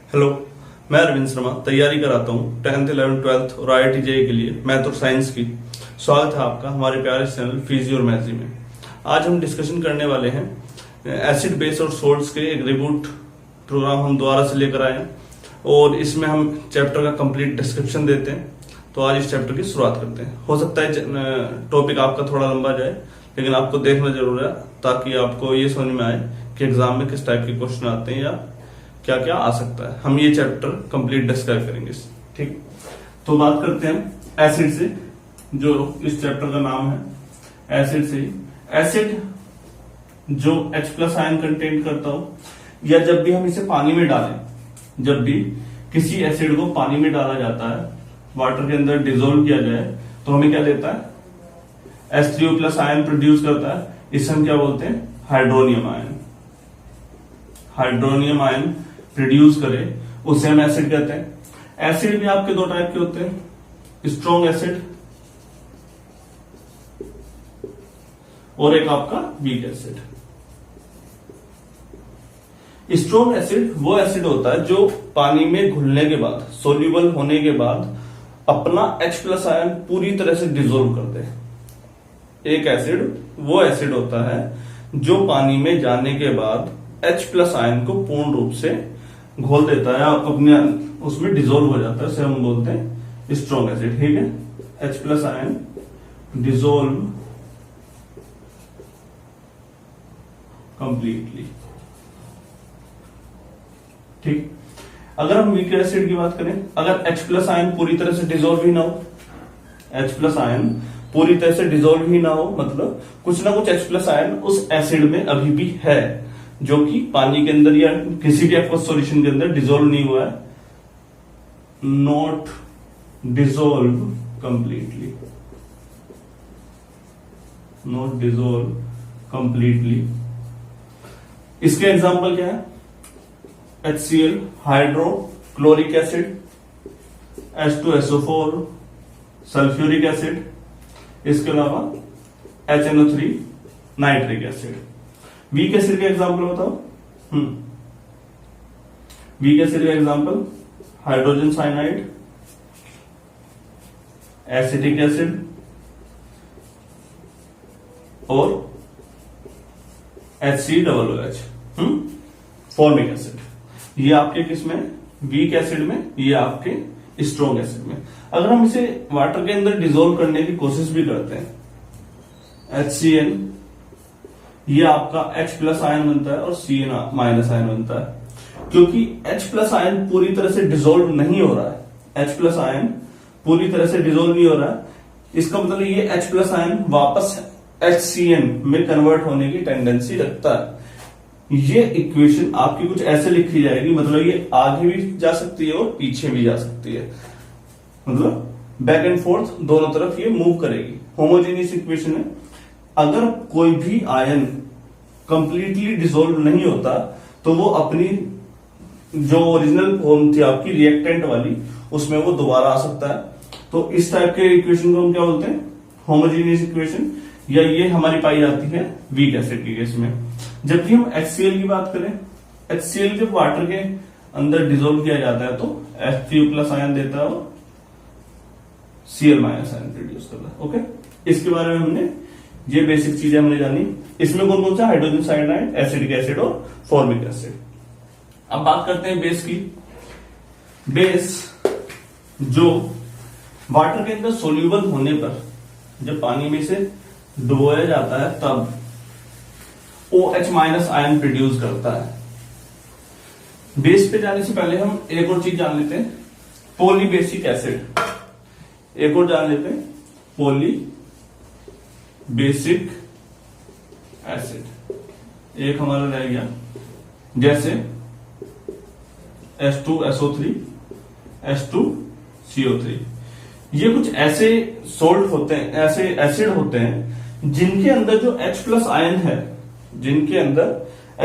Hello, मैं अरविंद शर्मा तैयारी कराता हूँ 10th 11th 12th और IIT जेईई के लिए मैथ और साइंस की। स्वागत है आपका हमारे प्यारे चैनल फिजियो और मैथ्स में। आज हम डिस्कशन करने वाले हैं एसिड बेस और सोल्ट्स के एक रिबूट प्रोग्राम हम दोबारा से लेकर आए हैं और इसमें हम चैप्टर का कंप्लीट डिस्क्रिप्शन देते हैं। तो आज इस चैप्टर की शुरुआत करते हैं। हो सकता है टॉपिक आपका थोड़ा लंबा जाए, लेकिन आपको देखना जरूर है ताकि आपको ये समझ में आए कि एग्जाम में किस टाइप के क्वेश्चन आते हैं या क्या क्या आ सकता है। हम ये चैप्टर कंप्लीट डिस्क्राइब करेंगे। ठीक, तो बात करते हैं एसिड से, जो इस चैप्टर का नाम है। एसिड से एसिड जो H+ आयन कंटेंट करता हो, या जब भी हम इसे पानी में डालें, जब भी किसी एसिड को पानी में डाला जाता है, वाटर के अंदर डिसोल्व किया जाए, तो हमें क्या देता है, H3O+ आयन प्रोड्यूस करता है। इसे हम क्या बोलते हैं, hydronium ion. Hydronium ion produce करे उसे हम एसिड कहते हैं। एसिड भी आपके दो टाइप के होते हैं, स्ट्रॉन्ग एसिड और एक आपका वीक एसिड। स्ट्रॉन्ग एसिड वो एसिड होता है जो पानी में घुलने के बाद, सोल्यूबल होने के बाद अपना H+ आयन पूरी तरह से डिसोल्व कर दे। एक एसिड वो एसिड होता है जो पानी में जाने के बाद H+ आयन को पूर्ण रूप से घोल देता है, अपने उसमें डिसोल्व हो जाता है। उसे हम बोलते हैं स्ट्रॉन्ग एसिड। ठीक है, H+ आयन डिसोल्व कंप्लीटली। ठीक, अगर हम वीक एसिड की बात करें, अगर H+ आयन पूरी तरह से डिसोल्व ही ना हो, H+ आयन पूरी तरह से डिसोल्व ही ना हो, मतलब कुछ ना कुछ H+ आयन उस एसिड में अभी भी है जो कि पानी के अंदर या किसी भी एक्वस सॉल्यूशन के अंदर डिसोल्व नहीं हुआ है, not dissolve completely, not dissolve completely. इसके एग्जांपल क्या है, HCl hydrochloric acid, H2SO4 sulphuric acid, इसके अलावा HNO3 nitric acid. Weak acid का एग्जांपल बताओ। वीक एसिड का example hydrogen cyanide, acetic acid और HCOOH फॉर्मिक एसिड। ये आपके किसमें, वीक एसिड में, ये आपके स्ट्रॉन्ग एसिड में। अगर हम इसे वाटर के अंदर डिसोल्व करने की कोशिश भी करते हैं, HCl ये आपका H+ आयन बनता है और Cn- आयन बनता है। क्योंकि H+ आयन पूरी तरह से डिसोल्व नहीं हो रहा है, H+ आयन पूरी तरह से डिसोल्व नहीं हो रहा है, इसका मतलब ये H+ आयन वापस HCN में कन्वर्ट होने की टेंडेंसी रखता है। ये इक्वेशन आपकी कुछ ऐसे लिखी जाएगी, मतलब ये आगे भी जा सकती है और पीछे भी जा सकती है, मतलब बैक एंड फोर्थ दोनों तरफ ये मूव करेगी। होमोजेनियस इक्वेशन है। अगर कोई भी आयन कंप्लीटली डिसोल्व नहीं होता तो वो अपनी जो ओरिजिनल फॉर्म थी आपकी रिएक्टेंट वाली, उसमें वो दोबारा आ सकता है। तो इस टाइप के इक्वेशन को हम क्या बोलते हैं, होमोजेनियस इक्वेशन, या ये हमारी पाई जाती है वीक एसिड के केस में। जबकि हम HCl की बात करें, HCl जब वाटर के अंदर डिसोल्व किया जाता है तो H3O+ आयन देता है और Cl- आयन प्रोड्यूस करता है। ओके, इसके बारे में हमने ये बेसिक चीजें हमने जानी। इसमें कौन कौन सा, हाइड्रोजन साइनाइड, एसिडिक एसिड और फॉर्मिक एसिड। अब बात करते हैं बेस की। बेस जो वाटर के अंदर सोल्यूबल होने पर, जब पानी में से डुबोया जाता है तब OH- आयन प्रोड्यूस करता है। बेस पे जाने से पहले हम एक और चीज जान लेते हैं, पॉलीबेसिक एसिड। एक और जान लेते हैं, पॉलीबेसिक एसिड। एक हमारा रह गया, जैसे H2SO3, H2CO3। ये कुछ ऐसे सोल्ट होते हैं, ऐसे एसिड होते हैं जिनके अंदर जो H+ आयन है, जिनके अंदर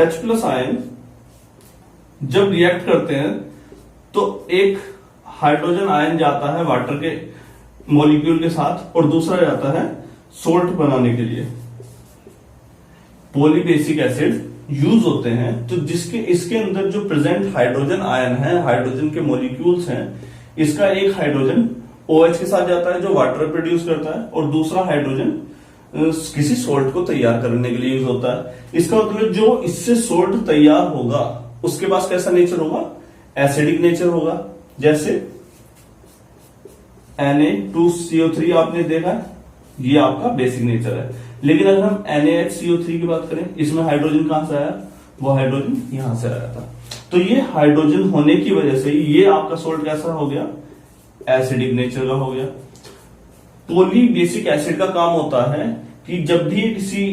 H+ आयन जब रिएक्ट करते हैं तो एक हाइड्रोजन आयन जाता है वाटर के मॉलिक्यूल के साथ और दूसरा जाता है सोल्ट बनाने के लिए। पॉलीबेसिक एसिड यूज होते हैं तो जिसके इसके अंदर जो प्रेजेंट हाइड्रोजन आयन है, हाइड्रोजन के मॉलिक्यूल्स हैं, इसका एक हाइड्रोजन OH के साथ जाता है जो वाटर प्रोड्यूस करता है, और दूसरा हाइड्रोजन किसी सोल्ट को तैयार करने के लिए यूज होता है। इसका मतलब जो इससे सोल्ट तैयार होगा उसके पास कैसा नेचर होगा, एसिडिक नेचर होगा। जैसे Na2CO3 आपने देखा, ये आपका बेसिक नेचर है। लेकिन अगर हम NaHCO3 की बात करें, इसमें हाइड्रोजन कहां से आया, वो हाइड्रोजन यहां से आया था। तो ये हाइड्रोजन होने की वजह से ये आपका सोल्ट कैसा हो गया, एसिडिक नेचर का हो गया। पॉली बेसिक एसिड का काम होता है कि जब भी किसी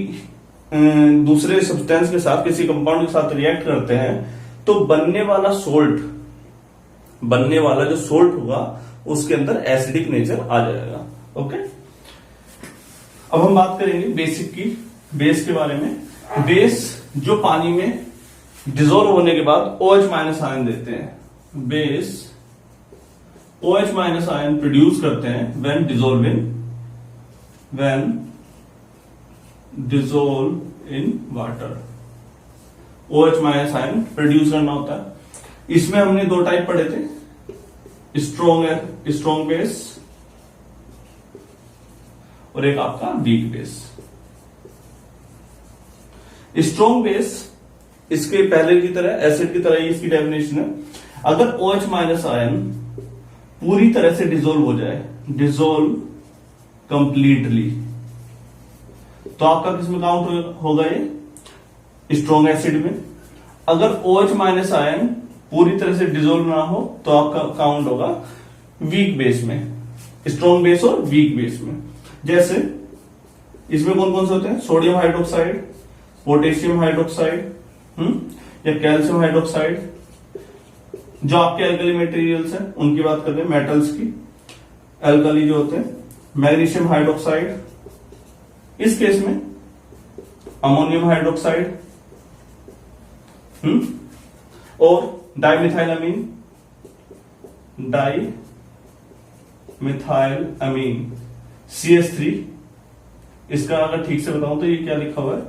दूसरे सब्सटेंस के साथ, किसी कंपाउंड के साथ रिएक्ट करते हैं तो बनने वाला जो सोल्ट होगा उसके अंदर एसिडिक नेचर आ जाएगा। ओके, अब हम बात करेंगे बेसिक की, बेस के बारे में। बेस जो पानी में डिसॉल्व होने के बाद OH माइनस आयन देते हैं। Base OH minus ion produce करते हैं when dissolve in water. OH minus ion produce करना होता है। इसमें हमने दो टाइप पढ़े थे, स्ट्रॉन्ग बेस और एक आपका वीक बेस। स्ट्रॉन्ग बेस इसके पहले की तरह, एसिड की तरह ही इसकी डेफिनेशन है। अगर OH माइनस आयन पूरी तरह से डिसॉल्व हो जाए, डिसॉल्व कंप्लीटली, तो आपका किसमें काउंट होगा, ये स्ट्रॉन्ग एसिड में। अगर OH माइनस आयन पूरी तरह से डिसॉल्व ना हो तो आपका काउंट होगा वीक बेस में, स्ट्रॉन्ग बेस और वीक बेस में। जैसे इसमें कौन कौन से होते हैं, सोडियम हाइड्रोक्साइड, पोटेशियम हाइड्रोक्साइड, या कैल्शियम हाइड्रोक्साइड। जो आपके एल्कली मटेरियल्स हैं उनकी बात करते हैं, मेटल्स की एल्कली जो होते हैं, मैग्नीशियम हाइड्रोक्साइड, इस केस में अमोनियम हाइड्रोक्साइड, और डाइमिथाइलअमीन, CH3। इसका अगर ठीक से बताऊं तो ये क्या लिखा हुआ है,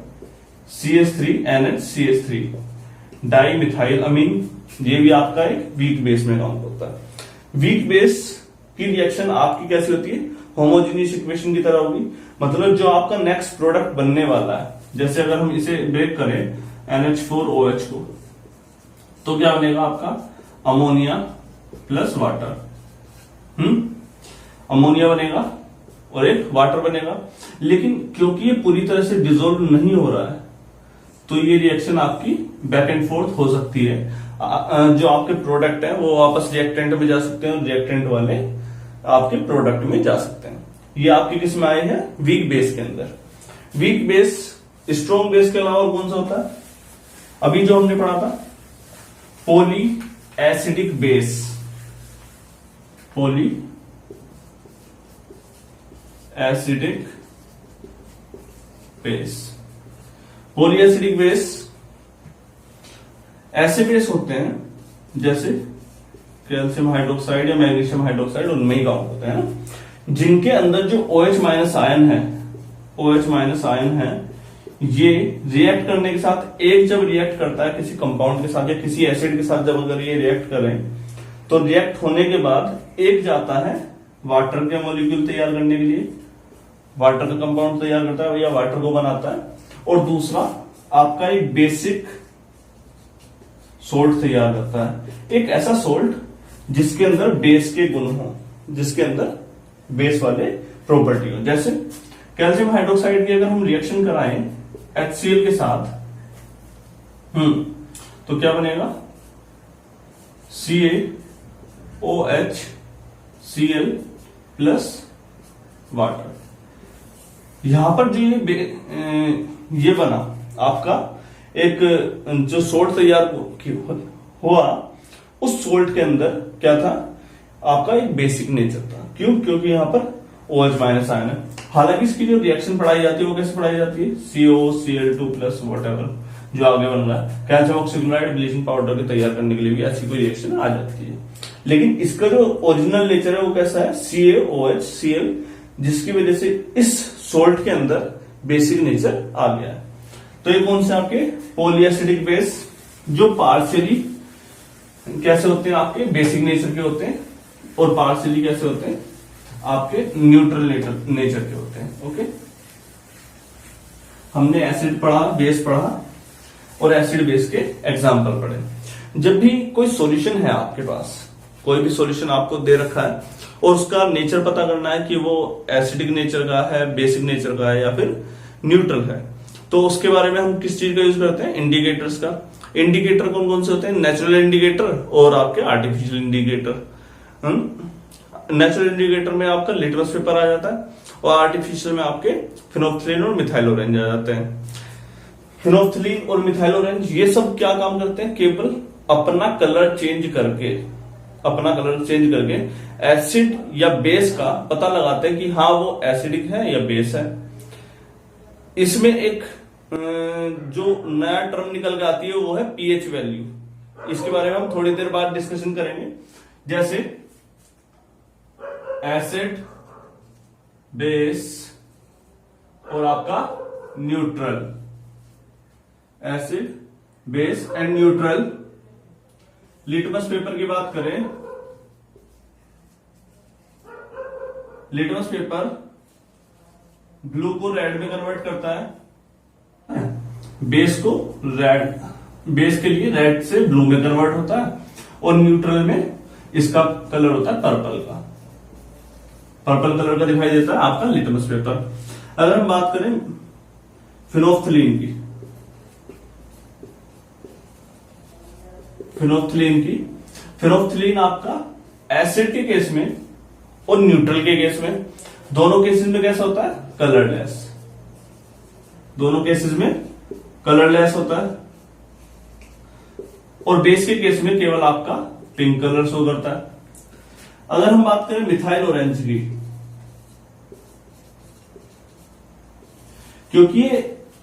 CH3NH डाइमिथाइलअमीन। ये भी आपका एक वीक बेस में काउंट होता है। वीक बेस की रिएक्शन आपकी कैसी होती है, होमोजेनियस इक्वेशन की तरह होगी। मतलब जो आपका नेक्स्ट प्रोडक्ट बनने वाला है, जैसे अगर हम इसे ब्रेक करें NH4OH को, तो क्या बनेगा आपका, अमोनिया प्लस वाटर। अमोनिया बनेगा और एक वाटर बनेगा। लेकिन क्योंकि ये पूरी तरह से डिसॉल्व नहीं हो रहा है तो ये रिएक्शन आपकी बैक एंड फोर्थ हो सकती है। जो आपके प्रोडक्ट है वो वापस रिएक्टेंट में जा सकते हैं और रिएक्टेंट वाले आपके प्रोडक्ट में जा सकते हैं। ये आपके किस में आए हैं, वीक बेस के अंदर। वीक बेस स्ट्रॉन्ग बेस के अलावा कौन सा होता है, अभी जो हमने पढ़ा था, poly acidic base. Poly acidic base, poly acidic base ऐसे बेस होते हैं जैसे कैल्शियम हाइड्रोक्साइड या मैग्नीशियम हाइड्रोक्साइड, उनमें ही काउंट होते हैं ना, जिनके अंदर जो OH माइनस आयन है, OH माइनस आयन है, ये रिएक्ट करने के साथ, एक जब रिएक्ट करता है किसी कंपाउंड के साथ या किसी एसिड के साथ, जब अगर ये रिएक्ट करें तो रिएक्ट होने के बाद एक जाता है वाटर के मॉलिक्यूल तैयार करने के लिए, वाटर का कंपाउंड तैयार करता है या वाटर को बनाता है, और दूसरा आपका एक बेसिक सोल्ट तैयार करता है। एक ऐसा सोल्ट जिसके अंदर बेस के गुण हो, जिसके अंदर बेस वाले प्रॉपर्टी हो। जैसे कैल्शियम हाइड्रोक्साइड की अगर हम रिएक्शन कराएं HCl के साथ, तो क्या बनेगा, CaOHCl प्लस वाटर। यहां पर जो ये बना आपका एक जो सोल्ट तैयार हुआ, उस सोल्ट के अंदर क्या था, आपका एक बेसिक नेचर था। क्यों, क्योंकि यहां पर OH माइनस आयन है। हालांकि इसकी जो रिएक्शन पढ़ाई जाती है वो कैसे पढ़ाई जाती है, COCl2 प्लस वॉटएवर जो आगे बन रहा है, कैल्शियम ऑक्सीक्लोराइड ब्लीचिंग पाउडर के तैयार करने के लिए भी ऐसी कोई रिएक्शन आ जाती है। लेकिन इसका जो ओरिजिनल नेचर है वो कैसा है, CaOHCl, जिसकी वजह से इस सोल्ट के अंदर बेसिक नेचर आ गया है। तो ये कौन से आपके पॉलीएसिडिक बेस जो पार्शियली कैसे होते हैं, आपके बेसिक नेचर के होते हैं, और पार्शियली कैसे होते हैं, आपके न्यूट्रल नेचर के होते हैं। ओके, हमने एसिड पढ़ा, बेस पढ़ा और एसिड बेस के एग्जाम्पल पढ़े। जब भी कोई सॉल्यूशन है आपके पास, कोई भी सॉल्यूशन आपको दे रखा है और उसका नेचर पता करना है कि वो एसिडिक नेचर का है, बेसिक नेचर का है या फिर न्यूट्रल है, तो उसके बारे में हम किस चीज का यूज करते हैं, इंडिकेटर्स का। इंडिकेटर कौन कौन से होते हैं, नेचुरल इंडिकेटर और आपके आर्टिफिशियल इंडिकेटर। नेचुरल इंडिकेटर में आपका लिटमस पेपर आ जाता है और आर्टिफिशियल में आपके फिनोल्फ्थालीन और मिथाइल ऑरेंज आ जाते हैं। फिनोल्फ्थालीन और मिथाइल ऑरेंज ये सब क्या काम करते हैं, केवल अपना कलर चेंज करके एसिड या बेस का पता लगाते हैं कि हाँ वो एसिडिक है या बेस है। इसमें एक जो नया टर्म निकल के आती है वो है पीएच वैल्यू। इसके बारे में हम थोड़ी देर बाद डिस्कशन करेंगे। जैसे एसिड, बेस और आपका neutral, acid, base and neutral. Litmus paper की बात करें, लिटमस पेपर ब्लू को रेड में कन्वर्ट करता है, बेस को रेड, बेस के लिए रेड से ब्लू में कन्वर्ट होता है, और न्यूट्रल में इसका कलर होता है पर्पल का, पर्पल कलर का दिखाई देता है आपका लिटमस पेपर। अगर हम बात करें फिनोल्फ्थालीन की, फिनोल्फ्थालीन आपका एसिड के केस में और न्यूट्रल के केस में, दोनों केसेस में कैसा होता है, कलरलेस। दोनों केसेस में कलरलेस होता है, और बेस के केस में केवल आपका पिंक कलर शो करता है। अगर हम बात करें मिथाइल ऑरेंज की, क्योंकि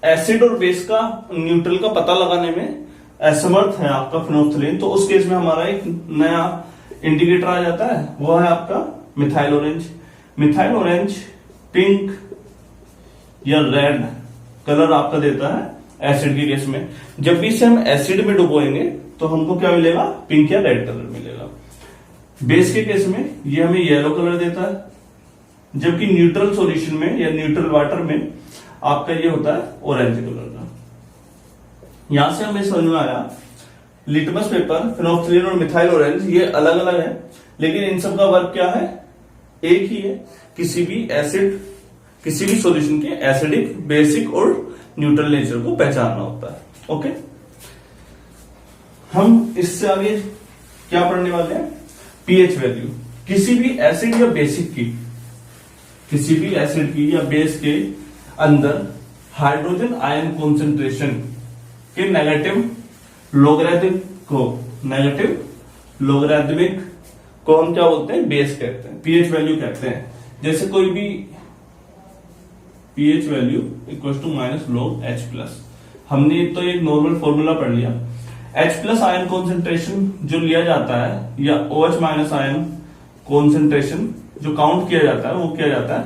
एसिड और बेस का, न्यूट्रल का पता लगाने में असमर्थ है आपका फिनोल्फ्थालीन, तो उस केस में हमारा एक नया इंडिकेटर आ जाता है, वो है आपका methyl orange. Methyl orange pink या रेड कलर आपका देता है एसिड के केस में। जब भी इसे हम एसिड में डुबोएंगे तो हमको क्या मिलेगा, पिंक या रेड कलर मिलेगा। बेस के केस में ये हमें येलो कलर देता है, जबकि न्यूट्रल सॉल्यूशन में या न्यूट्रल वाटर में आपका ये होता है ऑरेंज कलर का। यहां से हमें समझ में आया लिटमस पेपर, फिनोल्फ्थालीन और मिथाइल ऑरेंज ये अलग अलग है, लेकिन इन सब का वर्क क्या है, एक ही है। किसी भी एसिड, किसी भी सॉल्यूशन के एसिडिक, बेसिक और न्यूट्रल नेचर को पहचानना होता है। ओके, हम इससे आगे क्या पढ़ने वाले हैं, पीएच वैल्यू। किसी भी एसिड या बेसिक की, किसी भी एसिड की या बेस के अंदर हाइड्रोजन आयन कॉन्सेंट्रेशन के नेगेटिव लोगरिथमिक को हम क्या बोलते हैं, बेस कहते हैं, पीएच वैल्यू कहते हैं। जैसे कोई भी pH value equal to minus log H+। हमने तो एक नॉर्मल फॉर्मूला पढ़ लिया। H+ आयन कॉन्सेंट्रेशन जो लिया जाता है, या OH- आयन कॉन्सेंट्रेशन जो काउंट किया जाता है, वो किया जाता है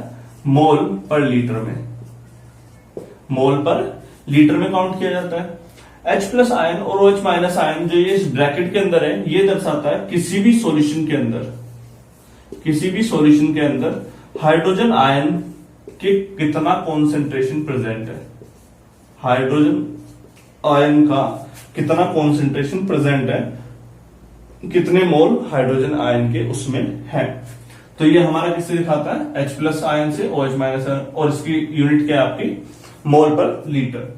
मोल पर लीटर में, मोल पर लीटर में काउंट किया जाता है। H+ आयन और OH- आयन जो ये इस ब्रैकेट के अंदर है, ये दर्शाता है किसी भी सॉल्यूशन के अंदर, किसी भी सॉल्यूशन के अंदर हाइड्रोजन आयन के कितना कॉन्सेंट्रेशन प्रेजेंट है, हाइड्रोजन आयन का कितना कॉन्सेंट्रेशन प्रेजेंट है, कितने मोल हाइड्रोजन आयन के उसमें है। तो ये हमारा किससे दिखाता है, H+ आयन से OH- आयन, और इसकी यूनिट क्या है आपकी, मोल पर लीटर।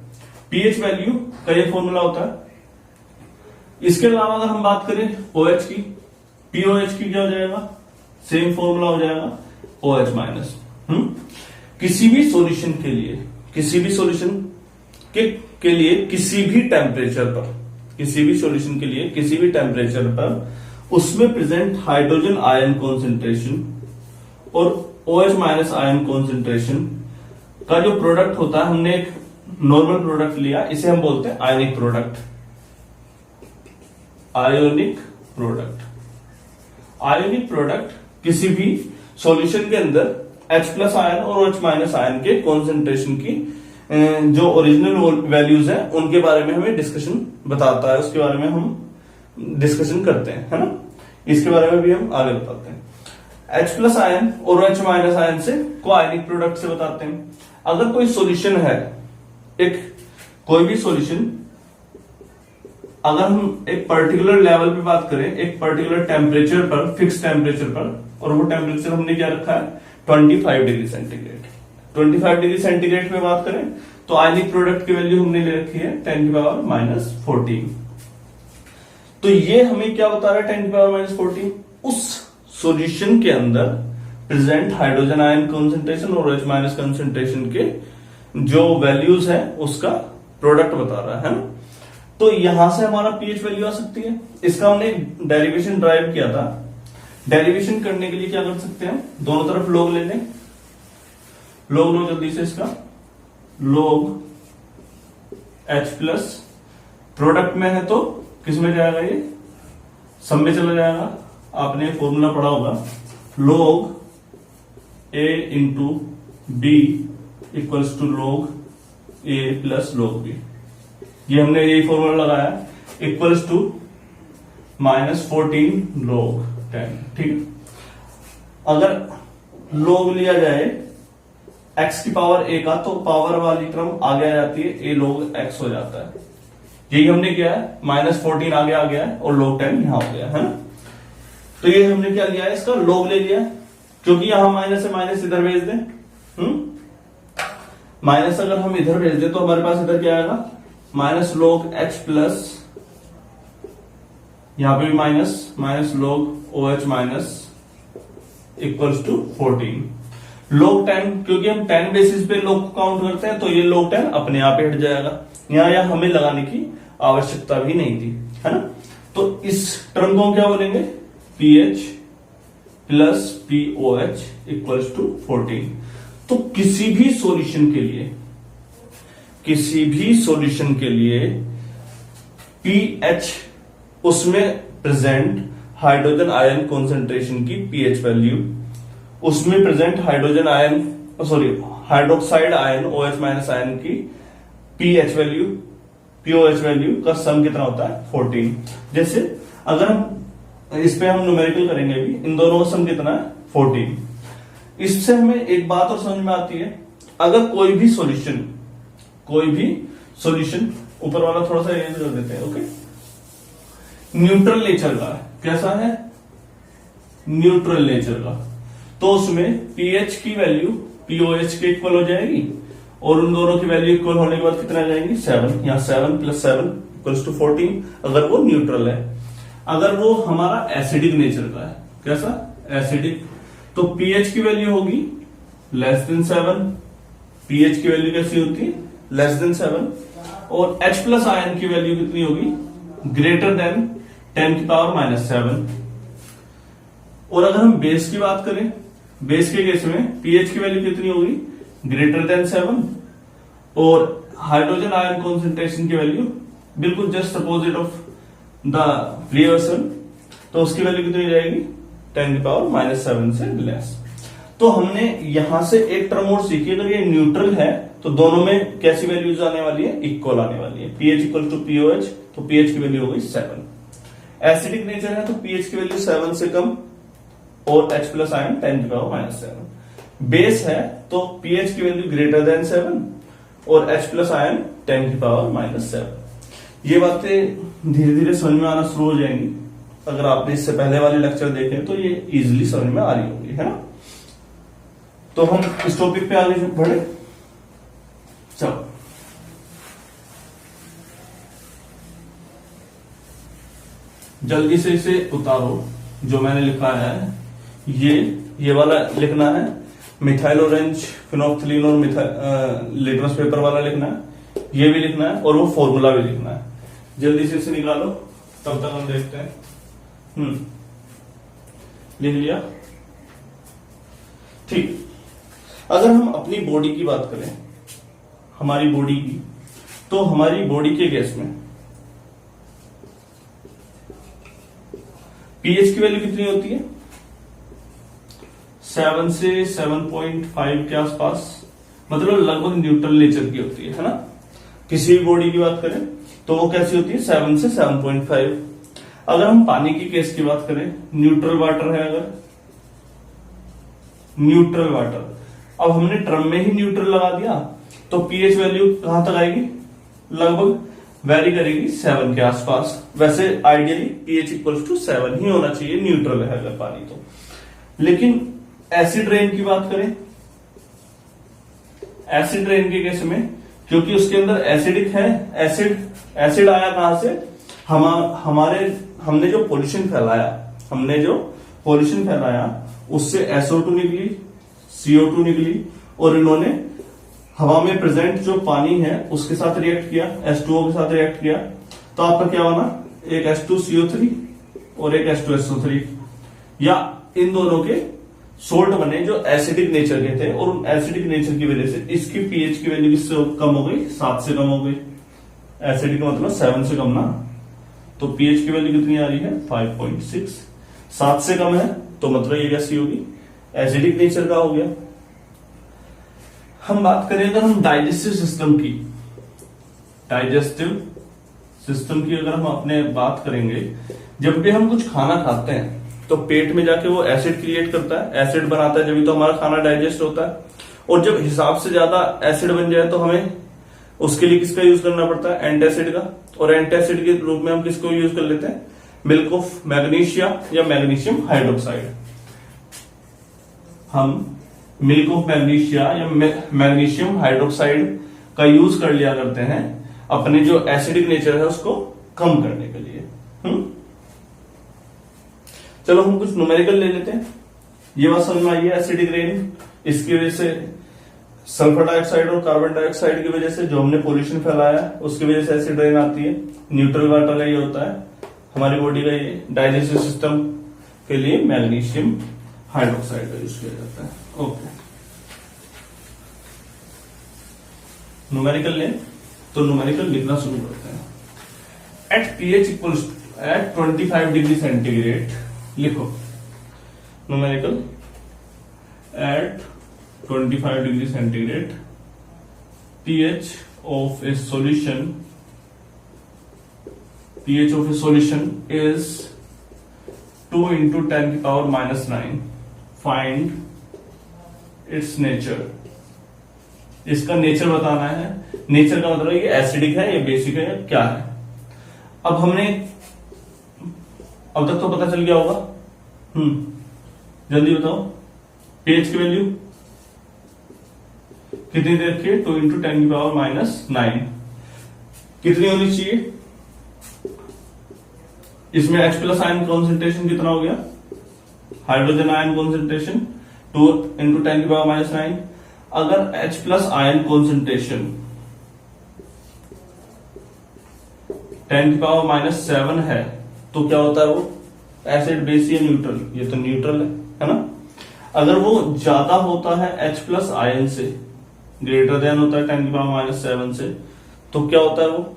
पीएच वैल्यू का ये फॉर्मूला होता है। इसके अलावा अगर हम बात करें OH की, POH की क्या हो जाएगा, सेम फॉर्मूला हो जाएगा OH-। किसी भी सॉल्यूशन के लिए, किसी भी सॉल्यूशन के लिए किसी भी टेम्परेचर पर, किसी भी सॉल्यूशन के लिए किसी भी टेम्परेचर पर उसमें प्रेजेंट हाइड्रोजन आयन कॉन्सेंट्रेशन और OH- आयन कॉन्सेंट्रेशन का जो प्रोडक्ट होता है, हमने एक नॉर्मल प्रोडक्ट लिया, इसे हम बोलते हैं ionic product. Ionic product, ionic product किसी भी सॉल्यूशन के अंदर H+ आयन और OH- आयन के कॉन्सेंट्रेशन की जो ओरिजिनल वैल्यूज है उनके बारे में हमें डिस्कशन बताता है, उसके बारे में हम डिस्कशन करते हैं, है ना। इसके बारे में भी हम आगे बताते हैं। H प्लस आयन और H माइनस आयन से को आयनिक प्रोडक्ट से बताते हैं। अगर कोई सॉल्यूशन है, कोई भी सॉल्यूशन, अगर हम एक पर्टिकुलर लेवल पे बात करें, एक पर्टिकुलर टेम्परेचर पर, फिक्स टेम्परेचर पर, और वो टेम्परेचर हमने क्या रखा है 25 डिग्री सेंटीग्रेड। 25 डिग्री सेंटीग्रेड पे बात करें तो आयनिक प्रोडक्ट की वैल्यू हमने ले रखी है 10⁻⁻14। तो ये हमें क्या बता रहा है 10⁻⁻14? उस सॉल्यूशन के अंदर प्रेजेंट हाइड्रोजन आयन कंसंट्रेशन और H माइनस कंसंट्रेशन के जो वैल्यूज है उसका प्रोडक्ट बता रहा है ना। तो यहां से हमारा पीएच वैल्यू आ सकती है। इसका हमने डेरिवेशन ड्राइव किया था। डेरिवेशन करने के लिए क्या कर सकते हैं, दोनों तरफ log ले लें। log लो जल्दी से, इसका log H प्लस प्रोडक्ट में है तो किस में जाएगा, ये सब में चला जाएगा। आपने फॉर्मूला पढ़ा होगा, log A into B equals to log A plus log B। ये हमने यही फॉर्मूला लगाया, इक्वल्स टू -14 log 10। ठीक है, अगर log लिया जाए x की पावर a का तो पावर वाली टर्म आगे आ जाती है, a log x हो जाता है। यही हमने किया है, -14 आगे आ गया है और log 10 यहां हो गया है ना। तो ये हमने क्या लिया है, इसका log ले लिया, क्योंकि यहां माइनस से माइनस इधर भेज दें, माइनस अगर हम इधर भेज दें तो हमारे पास इधर क्या आएगा, माइनस log h प्लस, यहां पे भी minus log OH minus equals to 14 log 10, क्योंकि हम 10 बेसिस पे log को काउंट करते हैं तो ये log 10 अपने आप हट जाएगा, यहां हमें लगाने की आवश्यकता भी नहीं थी, है ना। तो इस टर्म को क्या बोलेंगे, pH plus POH equals to 14। तो किसी भी सॉल्यूशन के लिए pH, उसमें प्रेजेंट हाइड्रोजन आयन कॉन्सेंट्रेशन की pH वैल्यू, उसमें present hydrogen ion hydroxide ion OH minus ion की pH वैल्यू, POH वैल्यू का सम कितना होता है 14। जैसे अगर हम इस पे हम न्यूमेरिकल करेंगे भी, इन दोनों का सम कितना है 14। इससे हमें एक बात और समझ में आती है, अगर कोई भी सॉल्यूशन ऊपर वाला थोड़ा सा अरेंज कर देते हैं, ओके, न्यूट्रल नेचर का है, कैसा है, न्यूट्रल नेचर का, तो उसमें pH की वैल्यू POH के इक्वल हो जाएगी और उन दोनों की वैल्यू इक्वल होने के बाद कितना आ जाएंगी 7, यहाँ 7 प्लस 7 इक्वल्स टू 14, अगर वो न्यूट्रल है। अगर वो हमारा एसिडिक नेचर का है, कैसा, एसिडिक, तो pH की वैल्यू होगी लेस देन 7, pH की वैल्यू कैसी होती है, लेस देन 7, और H प्लस आयन की वैल्यू कितनी होगी, ग्रेटर देन 10⁻⁻7। और अगर हम बेस की बात करें, बेस के केस में pH की वैल्यू कितनी होगी, ग्रेटर देन 7, और हाइड्रोजन आयन कॉन्सेंट्रेशन की वैल्यू बिल्कुल just opposite of the previous one, तो उसकी वैल्यू कितनी हो जाएगी 10⁻⁻7 से लेस। तो हमने यहां से एक टर्म और सीखी, अगर ये न्यूट्रल है तो दोनों में कैसी वैल्यूज आने वाली है, इक्वल आने वाली है, pH इक्वल टू POH, तो pH की वैल्यू हो गई 7। एसिडिक नेचर है तो pH की वैल्यू 7 से कम और H प्लस आयन 10⁻⁻7। बेस है तो pH की वैल्यू ग्रेटर देन 7 और H प्लस आयन 10⁻⁻7। ये बातें धीरे धीरे समझ में आना शुरू हो जाएंगी, अगर आपने इससे पहले वाले लेक्चर देखे तो ये इजीली समझ में आ रही होगी, है ना। तो हम इस टॉपिक पे आगे बढ़े, चलो जल्दी से इसे उतारो, जो मैंने लिखा है ये वाला लिखना है, मिथाइल ऑरेंज फिनोक्सिलीन और लिटमस पेपर वाला लिखना है, ये भी लिखना है और वो फॉर्मूला भी लिखना है। जल्दी से इसे निकालो, तब तक हम देखते हैं। लिख लिया, ठीक। अगर हम अपनी बॉडी की बात करें, हमारी बॉडी की, तो हमारी बॉडी के केस में pH की वैल्यू कितनी होती है, 7 से 7.5 के आसपास, मतलब लगभग न्यूट्रल नेचर की होती है ना। किसी भी बॉडी की बात करें तो वो कैसी होती है, 7 से 7.5। अगर हम पानी की केस की बात करें, न्यूट्रल वाटर है, अगर न्यूट्रल वाटर, अब हमने टर्म में ही न्यूट्रल लगा दिया तो पीएच वैल्यू कहां तक आएगी, लगभग वेरी करेगी 7 के आसपास। वैसे आइडियली पीएच इक्वल्स टू 7 ही होना चाहिए, न्यूट्रल है अगर पानी तो। लेकिन एसिड रेन की बात करें, एसिड रेन के केस में क्योंकि उसके अंदर एसिडिक है, एसिड आया कहां से, हमने जो पोल्यूशन फैलाया उससे SO2 निकली, CO2 निकली, और इन्होंने हवा में प्रेजेंट जो पानी है उसके साथ रिएक्ट किया, H2O के साथ रिएक्ट किया, तो आपका क्या बना, एक H2CO3 और एक H2SO3, या इन दोनों के सोल्ट बने जो एसिडिक नेचर के थे, और उन एसिडिक नेचर की वजह से इसकी पीएच की वैल्यू किससे कम हो गई, 7 से कम हो गई। एसिडिक का मतलब 7 से कम ना, तो पीएच की वैल्यू कितनी आ रही है, 5.6। 7 से कम है तो मतलब ये कैसी होगी, एसिडिक नेचर का हो गया। हम बात करें अगर हम डाइजेस्टिव सिस्टम की अगर हम अपने बात करेंगे, जब भी हम कुछ खाना खाते हैं तो पेट में जाके वो एसिड क्रिएट करता है, एसिड बनाता है, जब तो हमारा खाना डाइजेस्ट होता है। और जब हिसाब से ज्यादा एसिड बन जाए तो हमें उसके लिए किसका यूज करना पड़ता है, एंटासिड का। और एंटासिड के रूप में हम किसको यूज कर लेते हैं, मिल्क ऑफ मैग्नीशिया या मैग्नीशियम हाइड्रोक्साइड। हम मिल्क ऑफ मैग्नीशिया या मैग्नीशियम हाइड्रोक्साइड का यूज कर लिया करते हैं अपने जो एसिडिक नेचर है उसको कम करने के लिए। चलो हम कुछ न्यूमेरिकल ले लेते हैं। ये बात समझ में आई है, एसिडिक रेन, इसकी वजह से सल्फर डाइऑक्साइड और कार्बन डाइऑक्साइड की वजह से जो हमने पोल्यूशन फैलाया उसकी वजह से एसिड रेन आती है। न्यूट्रल वाटर का ये होता है हमारी बॉडी का, ये डाइजेस्टिव सिस्टम के लिए मैग्नीशियम हाइड्रोक्साइड का यूज किया जाता है। ओके, न्यूमेरिकल लें तो न्यूमेरिकल लिखना शुरू करते हैं। At pH equals at 25 degree centigrade, लिखो numerical at 25 degree centigrade pH of a solution is 2 into 10 की पावर -9। Find its nature. इसका नेचर बताना है। नेचर का मतलब ये एसिडिक है, ये बेसिक है, क्या है। अब हमने अब तक तो पता चल गया होगा, जल्दी बताओ pH की वैल्यू कितनी दे रखी है, 2 into 10 की पावर -9 कितनी होनी चाहिए। इसमें H प्लस आयन कॉन्सेंट्रेशन कितना हो गया, हाइड्रोजन आयन कॉन्सेंट्रेशन 2 into 10 की पावर -9। अगर H प्लस आयन कॉन्सेंट्रेशन 10 की पावर -7 है तो क्या होता है वो, एसिड बेस या न्यूट्रल, ये तो न्यूट्रल है ना। अगर वो ज्यादा होता है H प्लस आयन से, ग्रेटर देन होता है 10 की पावर -7 से, तो क्या होता है वो,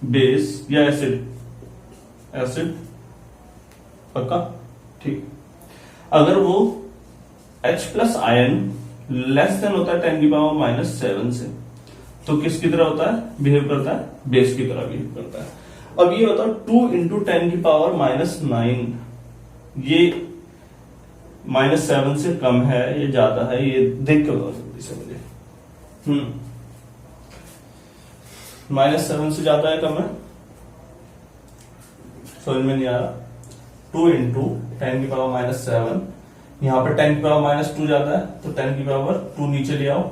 बेस या एसिड पक्का, ठीक। अगर वो H plus ion less than होता है 10 की पावर -7 से, तो किसकी तरह होता है, बिहेव करता है, बेस की तरह बिहेव करता है। अब ये होता है 2 into 10 की पावर -9, ये -7 से कम है, ये ज्यादा है, ये देख के बताओ जल्दी से मुझे। -7 से ज्यादा है, कम है, समझ में नहीं आ रहा। 2 into 10 की पावर -7, यहां पर 10 की पावर -2 ज्यादा है, तो 10 की पावर 2 नीचे ले आओ,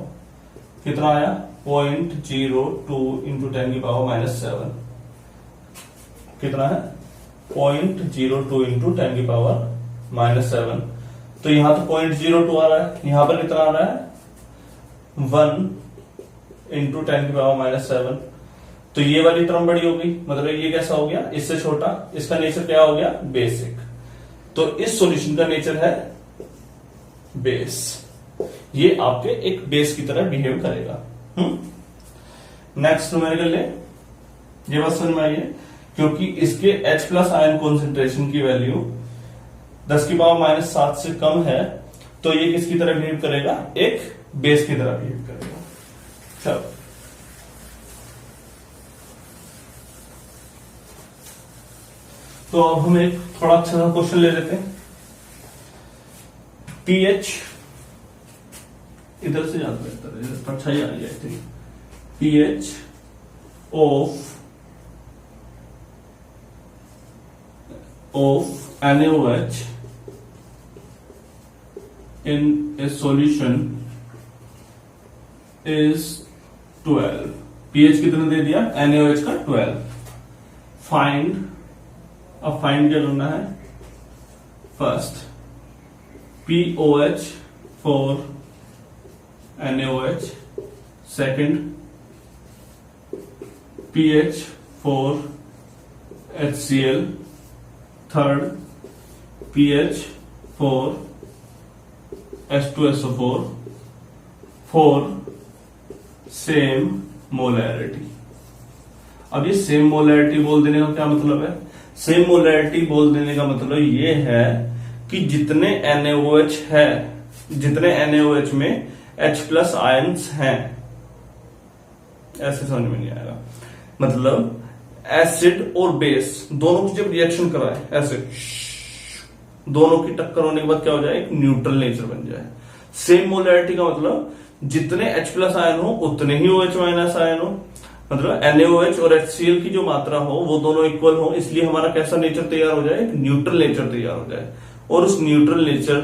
कितना आया 0.02 into 10 की पावर -7, कितना है 0.02 into 10 की पावर -7। तो यहां तो 0.02 आ रहा है, यहां पर कितना आ रहा है 1 into 10 की पावर -7। तो ये वाली टर्म बड़ी हो गई, मतलब ये कैसा हो गया, इससे छोटा, इसका नेचर क्या हो गया, बेसिक। तो इस सॉल्यूशन का नेचर है बेस, ये आपके एक बेस की तरह बिहेव करेगा। नेक्स्ट न्यूमेरिकल ले, ये बात समझ में आई है, क्योंकि इसके H प्लस आयन कॉन्सेंट्रेशन की वैल्यू 10 की पावर -7 से कम है, तो ये किसकी तरह बिहेव करेगा, एक बेस की तरह बिहेव करेगा। चलो तो अब हम एक थोड़ा अच्छा सा क्वेश्चन ले लेते हैं। पीएच इधर से ज्यादा बेहतर है, अच्छा ही आ गया I think. PH of NaOH in a solution is 12। pH कितना दे दिया NaOH का 12। फाइंड, अब फाइंड क्या करना है, first POH for NaOH, second pH for HCl, third pH for H2SO4, four same molarity. अब ये सेम मोलैरिटी बोल देने का क्या मतलब है, सेम मोलैरिटी बोल देने का मतलब ये है कि जितने NaOH है, जितने NaOH में H+ आयंस हैं, ऐसे समझ में नहीं आएगा, मतलब एसिड और बेस दोनों की जब रिएक्शन कराए, एसिड दोनों की टक्कर होने के बाद क्या हो जाए, एक न्यूट्रल नेचर बन जाए। सेम मोलैरिटी का मतलब जितने H+ आयन हो उतने ही OH- आयन हो, मतलब NaOH और HCl की जो मात्रा हो वो दोनों इक्वल हो, इसलिए हमारा कैसा नेचर तैयार हो जाए, एक न्यूट्रल नेचर तैयार हो जाए। और उस न्यूट्रल नेचर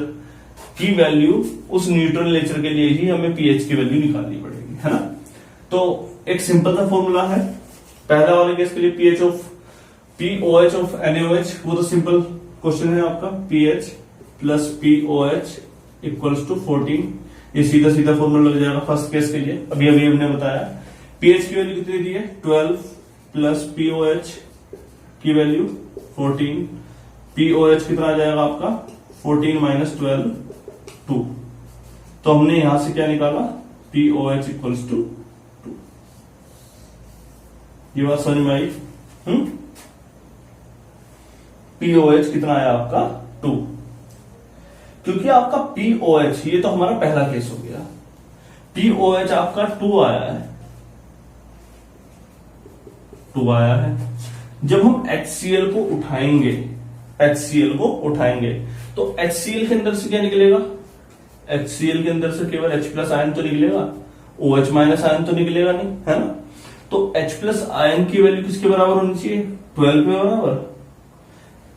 की वैल्यू, उस न्यूट्रल नेचर के लिए ही हमें पीएच की वैल्यू निकालनी पड़ेगी, है ना। तो एक सिंपल सा फॉर्मूला है पहला वाले केस के लिए, POH ऑफ NaOH, वो तो सिंपल क्वेश्चन है आपका, pH plus POH equals to 14। ये सीधा सीधा फॉर्मूला लग जाएगा फर्स्ट केस के लिए। अभी हमने बताया pH की वैल्यू कितनी दी है 12 प्लस POH की वैल्यू 14। POH कितना आ जाएगा आपका 14 माइनस 12 2। तो हमने यहां से क्या निकाला, POH इक्वल्स टू 2। ये बात समझ में आई? POH कितना आया आपका 2, क्योंकि आपका POH, ये तो हमारा पहला केस हो गया, POH आपका 2 आया है, 2 आया है। जब हम HCl को उठाएंगे, HCl को उठाएंगे तो HCl के अंदर से क्या निकलेगा, HCl के अंदर से केवल H+ आयन तो निकलेगा, OH- आयन तो निकलेगा नहीं, है ना। तो H+ आयन की वैल्यू किसके बराबर होनी चाहिए, 12 के बराबर।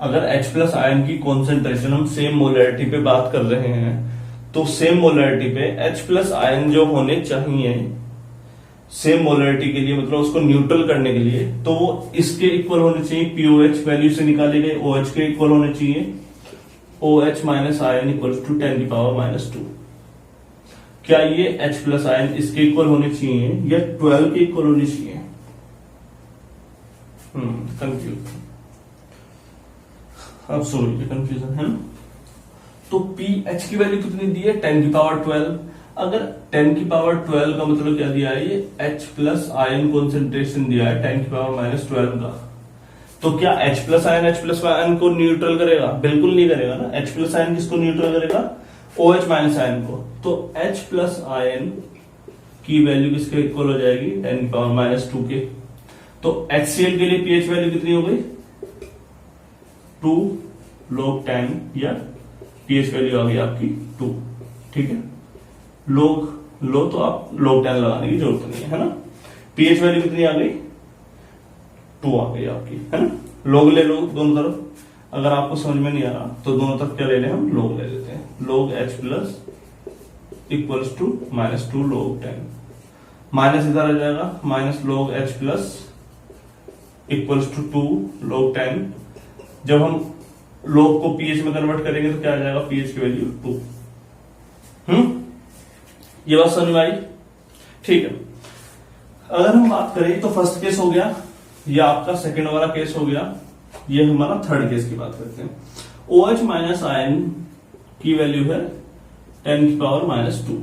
अगर H+ आयन की कॉन्सेंट्रेशन, हम सेम मोलैरिटी पे बात कर रहे हैं, तो सेम मोलैरिटी पे H+ आयन जो होने चाहिए सेम मोलैरिटी के लिए, मतलब उसको न्यूट्रल करने के लिए, तो वो इसके इक्वल होने चाहिए, POH वैल्यू से निकाले गए OH के इक्वल होने चाहिए, OH- आयन इक्वल्स टू 10⁻²। क्या ये H+ आयन इसके इक्वल होने चाहिए या 12 के इक्वल होने चाहिए? कंफ्यूज, अब सॉरी कंफ्यूजन है ना। तो pH की वैल्यू कितनी दी है 10⁻12। अगर 10⁻12 का मतलब क्या दिया है, ये H+ आयन कॉन्सेंट्रेशन दिया है 10⁻12 का, तो क्या H+ आयन को न्यूट्रल करेगा? बिल्कुल नहीं करेगा ना। H+ आयन किसको न्यूट्रल करेगा, OH- आयन को। तो H+ आयन की वैल्यू किसके इक्वल हो जाएगी 10⁻² के। तो HCl के लिए pH वैल्यू कितनी हो गई 2 log 10, या pH वैल्यू आ गई आपकी 2, ठीक है। log तो आप log 10 लगाने की जरूरत नहीं है ना। pH वैल्यू कितनी आ गई 2 आ गई आपकी, है ना। log ले लो दोनों तरफ, अगर आपको समझ में नहीं आ रहा तो दोनों तरफ क्या ले लें, हम log ले लेते हैं। log H+ equals to -2 log 10, minus इधर आ जाएगा, minus log H+ equals to 2 log 10। जब हम log को pH में कन्वर्ट करेंगे तो क्या आ जाएगा, pH की वैल्यू 2। ये बात समझ में आई? ठीक है। अगर हम बात करें तो फर्स्ट केस हो गया, ये आपका सेकंड वाला केस हो गया, ये हमारा थर्ड केस की बात करते हैं। OH- आयन की वैल्यू है 10⁻²,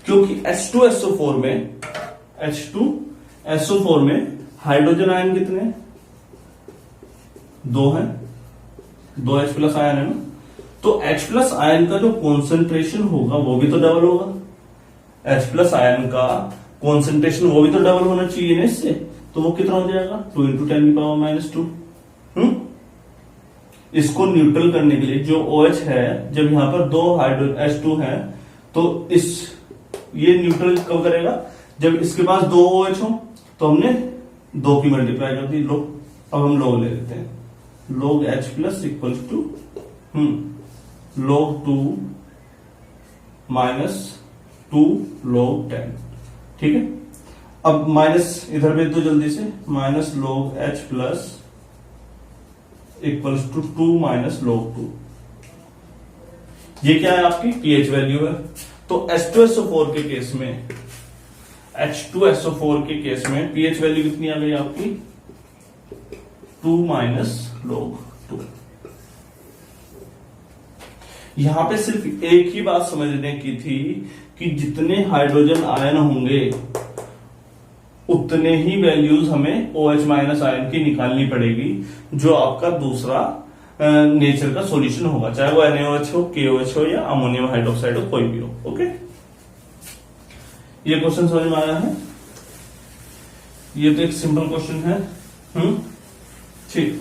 क्योंकि H2SO4 में हाइड्रोजन आयन कितने, 2 हैं, 2 H+ आयन है ना। तो H+ आयन का जो कॉन्सेंट्रेशन होगा वो भी तो डबल होगा। H प्लस आयन का कॉन्सेंट्रेशन वो भी तो डबल होना चाहिए ना इससे, तो वो कितना हो जाएगा 2 × 10⁻²। इसको न्यूट्रल करने के लिए जो OH है, जब यहाँ पर दो हाइड्रो H2 है तो इस ये न्यूट्रल कब करेगा, जब इसके पास दो OH हो तो हमने 2 की मल्टीप्लाई कर दी। लो अब हम log ले लेते हैं, log H plus equal to log 2 -2 log 10। ठीक है, अब माइनस इधर भेज दो जल्दी से, minus log H plus equals to 2 - log 2। ये क्या है आपकी pH वैल्यू है। तो H2SO4 के केस में, H2SO4 के केस में pH वैल्यू कितनी आ गई आपकी 2 - log 2। यहां पे सिर्फ एक ही बात समझने की थी कि जितने हाइड्रोजन आयन होंगे उतने ही वैल्यूज हमें OH- आयन की निकालनी पड़ेगी, जो आपका दूसरा नेचर का सॉल्यूशन होगा, चाहे वो NaOH हो, KOH हो या अमोनियम हाइड्रोक्साइड हो, कोई भी हो। ओके, ये क्वेश्चन समझ में आया है। ये तो एक सिंपल क्वेश्चन है। ठीक,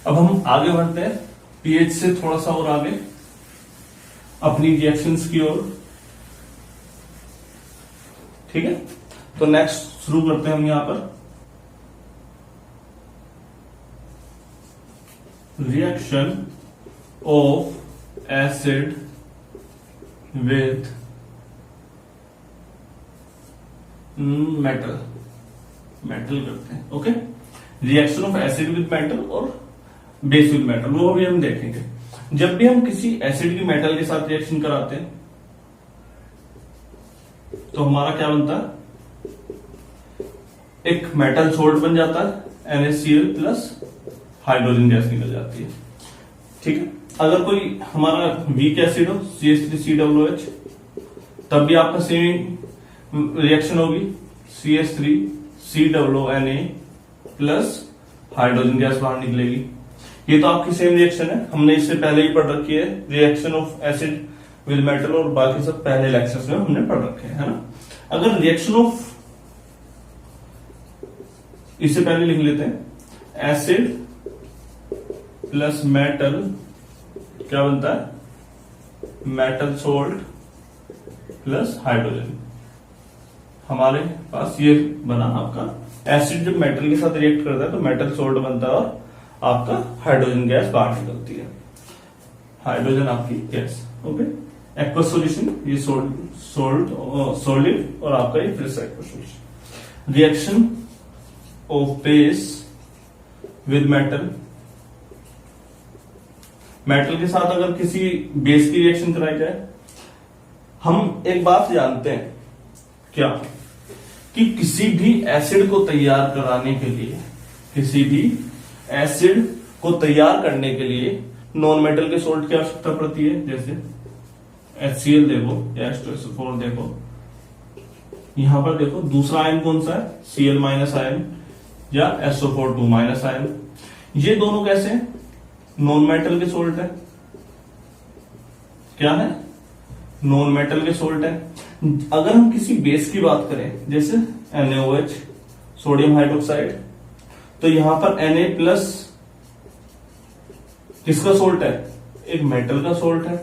अब हम आगे बढ़ते हैं pH से थोड़ा सा और आगे अपनी रिएक्शंस की ओर। ठीक है, तो नेक्स्ट शुरू करते हैं हम यहां पर reaction of acid with metal करते हैं। Okay, reaction of acid with metal और बेस विथ मेटल, वो भी हम देखेंगे। जब भी हम किसी एसिड की मेटल के साथ रिएक्शन कराते हैं तो हमारा क्या बनता है, एक मेटल सोल्ट बन जाता है NaCl प्लस हाइड्रोजन गैस निकल जाती है। ठीक है, अगर कोई हमारा वीक एसिड हो CH3COOH, तब भी आपका सेम रिएक्शन होगी, CH3COONA प्लस हाइड्रोजन गैस बाहर निकलेगी। ये तो आपकी सेम रिएक्शन है, हमने इससे पहले ही पढ़ रखी है, reaction of acid with metal, और बाकी सब पहले लेक्चर्स में हमने पढ़ रखे हैं, है ना। अगर रिएक्शन ऑफ, इससे पहले लिख लेते हैं, एसिड प्लस मेटल क्या बनता है, मेटल सोल्ट प्लस हाइड्रोजन। हमारे पास ये बना आपका, एसिड जब मेटल के साथ रिएक्ट करता है तो मेटल सोल्ट बनता है और आपका हाइड्रोजन गैस बाहर निकलती है, हाइड्रोजन आपकी गैस। ओके, एक्वस सॉल्यूशन, ये सॉलिड और आपका ये फिर से aqueous solution. Reaction of base with metal, metal के साथ अगर किसी बेस की रिएक्शन कराई जाए, हम एक बात जानते हैं क्या, कि किसी भी एसिड को तैयार कराने के लिए, किसी भी एसिड को तैयार करने के लिए नॉन मेटल के सोल्ट की आवश्यकता पड़ती है। जैसे HCl देखो या H2SO4 देखो, यहां पर देखो दूसरा आयन कौन सा है, Cl- आयन या SO4 2- आयन। ये दोनों कैसे हैं, नॉन मेटल के सोल्ट है। क्या है, नॉन मेटल के सोल्ट है। अगर हम किसी बेस की बात करें, जैसे NaOH सोडियम हाइड्रोक्साइड, तो यहां पर Na प्लस किसका सोल्ट है, एक मेटल का सोल्ट है,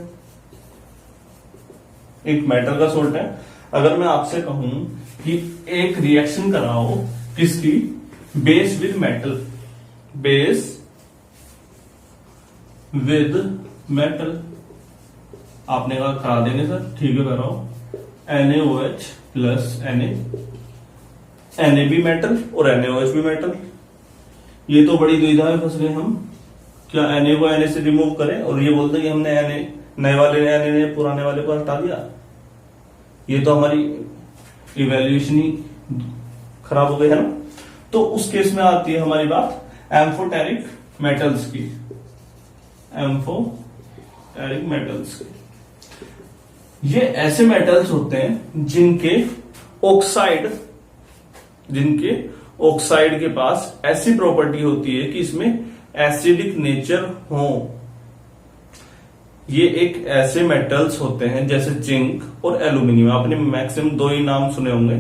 एक मेटल का सोल्ट है। अगर मैं आपसे कहूं कि एक रिएक्शन कराओ किसकी, base with metal, base with metal, आपने कहा करा देंगे सर, ठीक है कराओ। NaOH प्लस Na भी मेटल और NaOH भी मेटल। ये तो बड़ी दुविधा में फंस गए हम, क्या Na को Na से रिमूव करें और ये बोलते कि हमने नए वाले ने पुराने वाले को हटा दिया, ये तो हमारी इवेल्युएशन ही खराब हो गई है ना। तो उस केस में आती है हमारी बात एम्फोटेरिक मेटल्स की, एम्फोटेरिक मेटल्स की। ये ऐसे मेटल्स होते हैं जिनके ऑक्साइड के पास ऐसी प्रॉपर्टी होती है कि इसमें एसिडिक नेचर हो। ये एक ऐसे मेटल्स होते हैं जैसे जिंक और एल्यूमिनियम, आपने मैक्सिमम दो ही नाम सुने होंगे।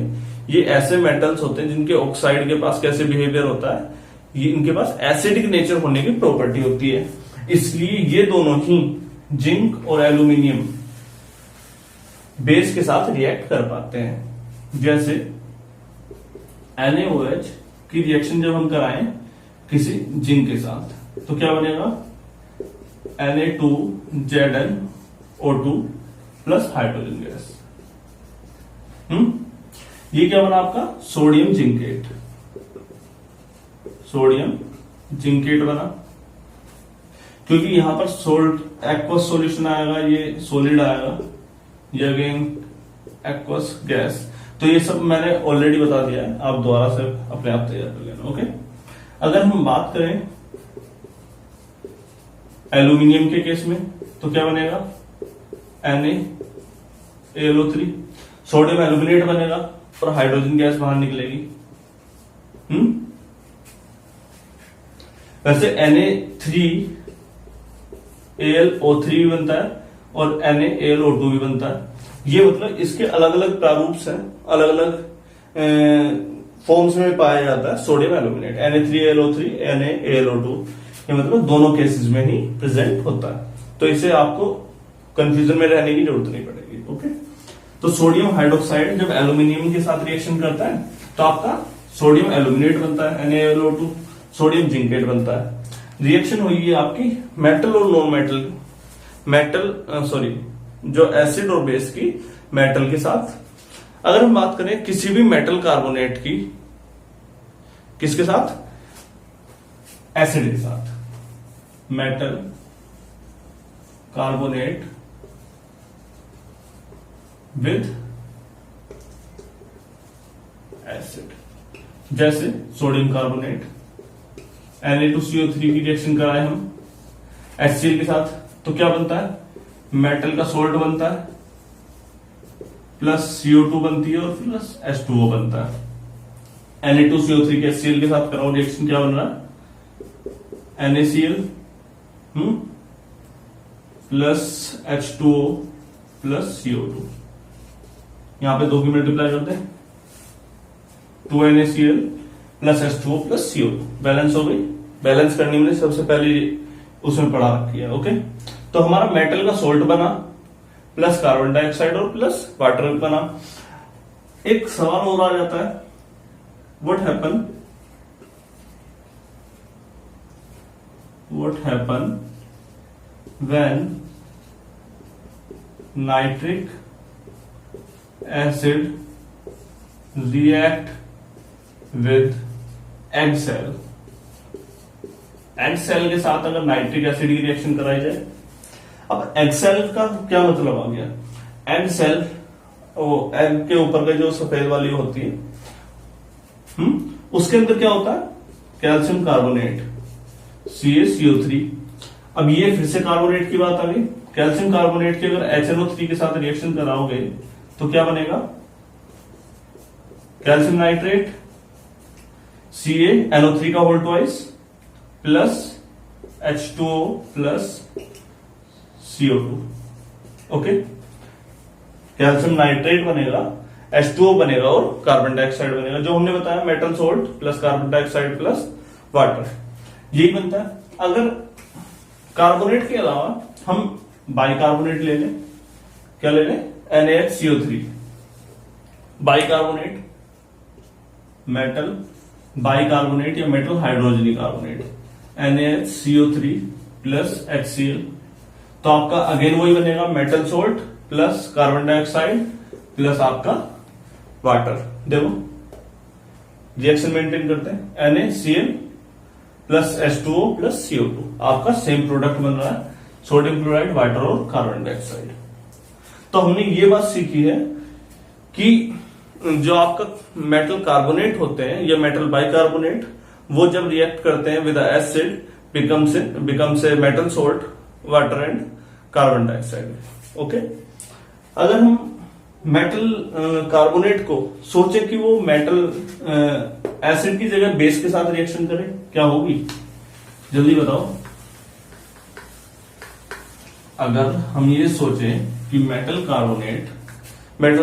ये ऐसे मेटल्स होते हैं जिनके ऑक्साइड के पास कैसे बिहेवियर होता है, ये इनके पास एसिडिक नेचर होने की प्रॉपर्टी होती है। इसलिए ये दोनों ही जिंक और एल्यूमिनियम बेस के साथ रिएक्ट कर पाते हैं। जैसे NaOH की रिएक्शन जब हम कराएं किसी जिंक के साथ तो क्या बनेगा, Na2ZnO2 प्लस हाइड्रोजन गैस। ये क्या बना आपका, सोडियम जिंकेट, सोडियम जिंकेट बना, क्योंकि यहां पर सोल्ट एक्वस सॉल्यूशन आएगा, ये सॉलिड आएगा, ये अगेन एक्वस गैस। तो ये सब मैंने ऑलरेडी बता दिया है, आप दोबारा से अपने आप तैयार कर लेना। ओके, अगर हम बात करें एल्यूमिनियम के केस में तो क्या बनेगा, NaAlO3, सोडियम एल्यूमिनेट बनेगा और हाइड्रोजन गैस बाहर निकलेगी। वैसे Na3AlO3 भी बनता है और NaAlO2 भी बनता है। ये मतलब इसके अलग अलग प्रारूप हैं, अलग अलग फॉर्म्स में पाया जाता है सोडियम एल्यूमिनेट, Na3AlO3, NaAlO2, ये मतलब दोनों केसेस में ही प्रेजेंट होता है। तो इसे आपको कंफ्यूजन में रहने की जरूरत नहीं पड़ेगी। ओके, तो सोडियम हाइड्रोक्साइड जब एल्यूमिनियम के साथ रिएक्शन करता है तो आपका सोडियम एल्यूमिनेट बनता है, NaAlO2, सोडियम जिंकेट बनता है। रिएक्शन हुई है आपकी मेटल और नॉन मेटल, जो एसिड और बेस की मेटल के साथ। अगर हम बात करें किसी भी मेटल कार्बोनेट की, किसके साथ, एसिड के साथ, मेटल कार्बोनेट विद एसिड, जैसे सोडियम कार्बोनेट, Na2CO3 की रिएक्शन कराए हम HCl के साथ तो क्या बनता है, मेटल का सोल्ट बनता है प्लस CO2 बनती है और प्लस H2O बनता है। Na2CO3 के HCl के साथ कराओ रिएक्शन, क्या बन रहा है, NaCl plus H2O plus CO2, यहां पे दो की मल्टीप्लाई करते हैं, 2NaCl plus H2O plus CO2, balance हो गई। बैलेंस करने में सबसे पहले उसमें पढ़ा रखी है। ओके, तो हमारा मेटल का सोल्ट बना प्लस कार्बन डाइऑक्साइड और प्लस वाटर बना। एक सवाल और आ जाता है, what happen when nitric acid react with egg shell. Egg shell के साथ अगर नाइट्रिक एसिड की रिएक्शन कराई जाए, अब एग सेल का क्या मतलब आ गया, एग सेल वो एग के ऊपर का जो सफेद वाली होती है, उसके अंदर क्या होता है, कैल्शियम कार्बोनेट CaCO3। अब ये फिर से कार्बोनेट की बात आ गई, कैल्शियम कार्बोनेट की अगर HNO3 के साथ रिएक्शन कराओगे तो क्या बनेगा, कैल्शियम नाइट्रेट CaNO3 का whole twice plus H2O plus CO2। Okay, calcium nitrate बनेगा, H2O बनेगा और कार्बन डाइऑक्साइड बनेगा, जो हमने बताया metal salt plus carbon dioxide plus water, यही बनता है। अगर कार्बोनेट के अलावा हम बाइकार्बोनेट ले लें, क्या ले लें, NaHCO3, बाइकार्बोनेट, मेटल बाइकार्बोनेट या मेटल हाइड्रोजनी कार्बोनेट, NaHCO3 प्लस HCl, तो आपका अगेन वही बनेगा, metal salt plus carbon dioxide plus आपका वाटर। देखो रिएक्शन मेंटेन करते हैं, NaCl plus H2O plus CO2, आपका सेम प्रोडक्ट बन रहा है, सोडियम क्लोराइड, वाटर और कार्बन डाइऑक्साइड। तो हमने ये बात सीखी है कि जो आपका मेटल कार्बोनेट होते हैं या मेटल बाइकार्बोनेट, वो जब रिएक्ट करते हैं with acid becomes a metal salt, water and carbon dioxide. Okay, अगर हम मेटल कार्बोनेट को सोचे कि वो मेटल एसिड की जगह बेस के साथ रिएक्शन करे, क्या होगी, जल्दी बताओ। अगर हम ये सोचें कि मेटल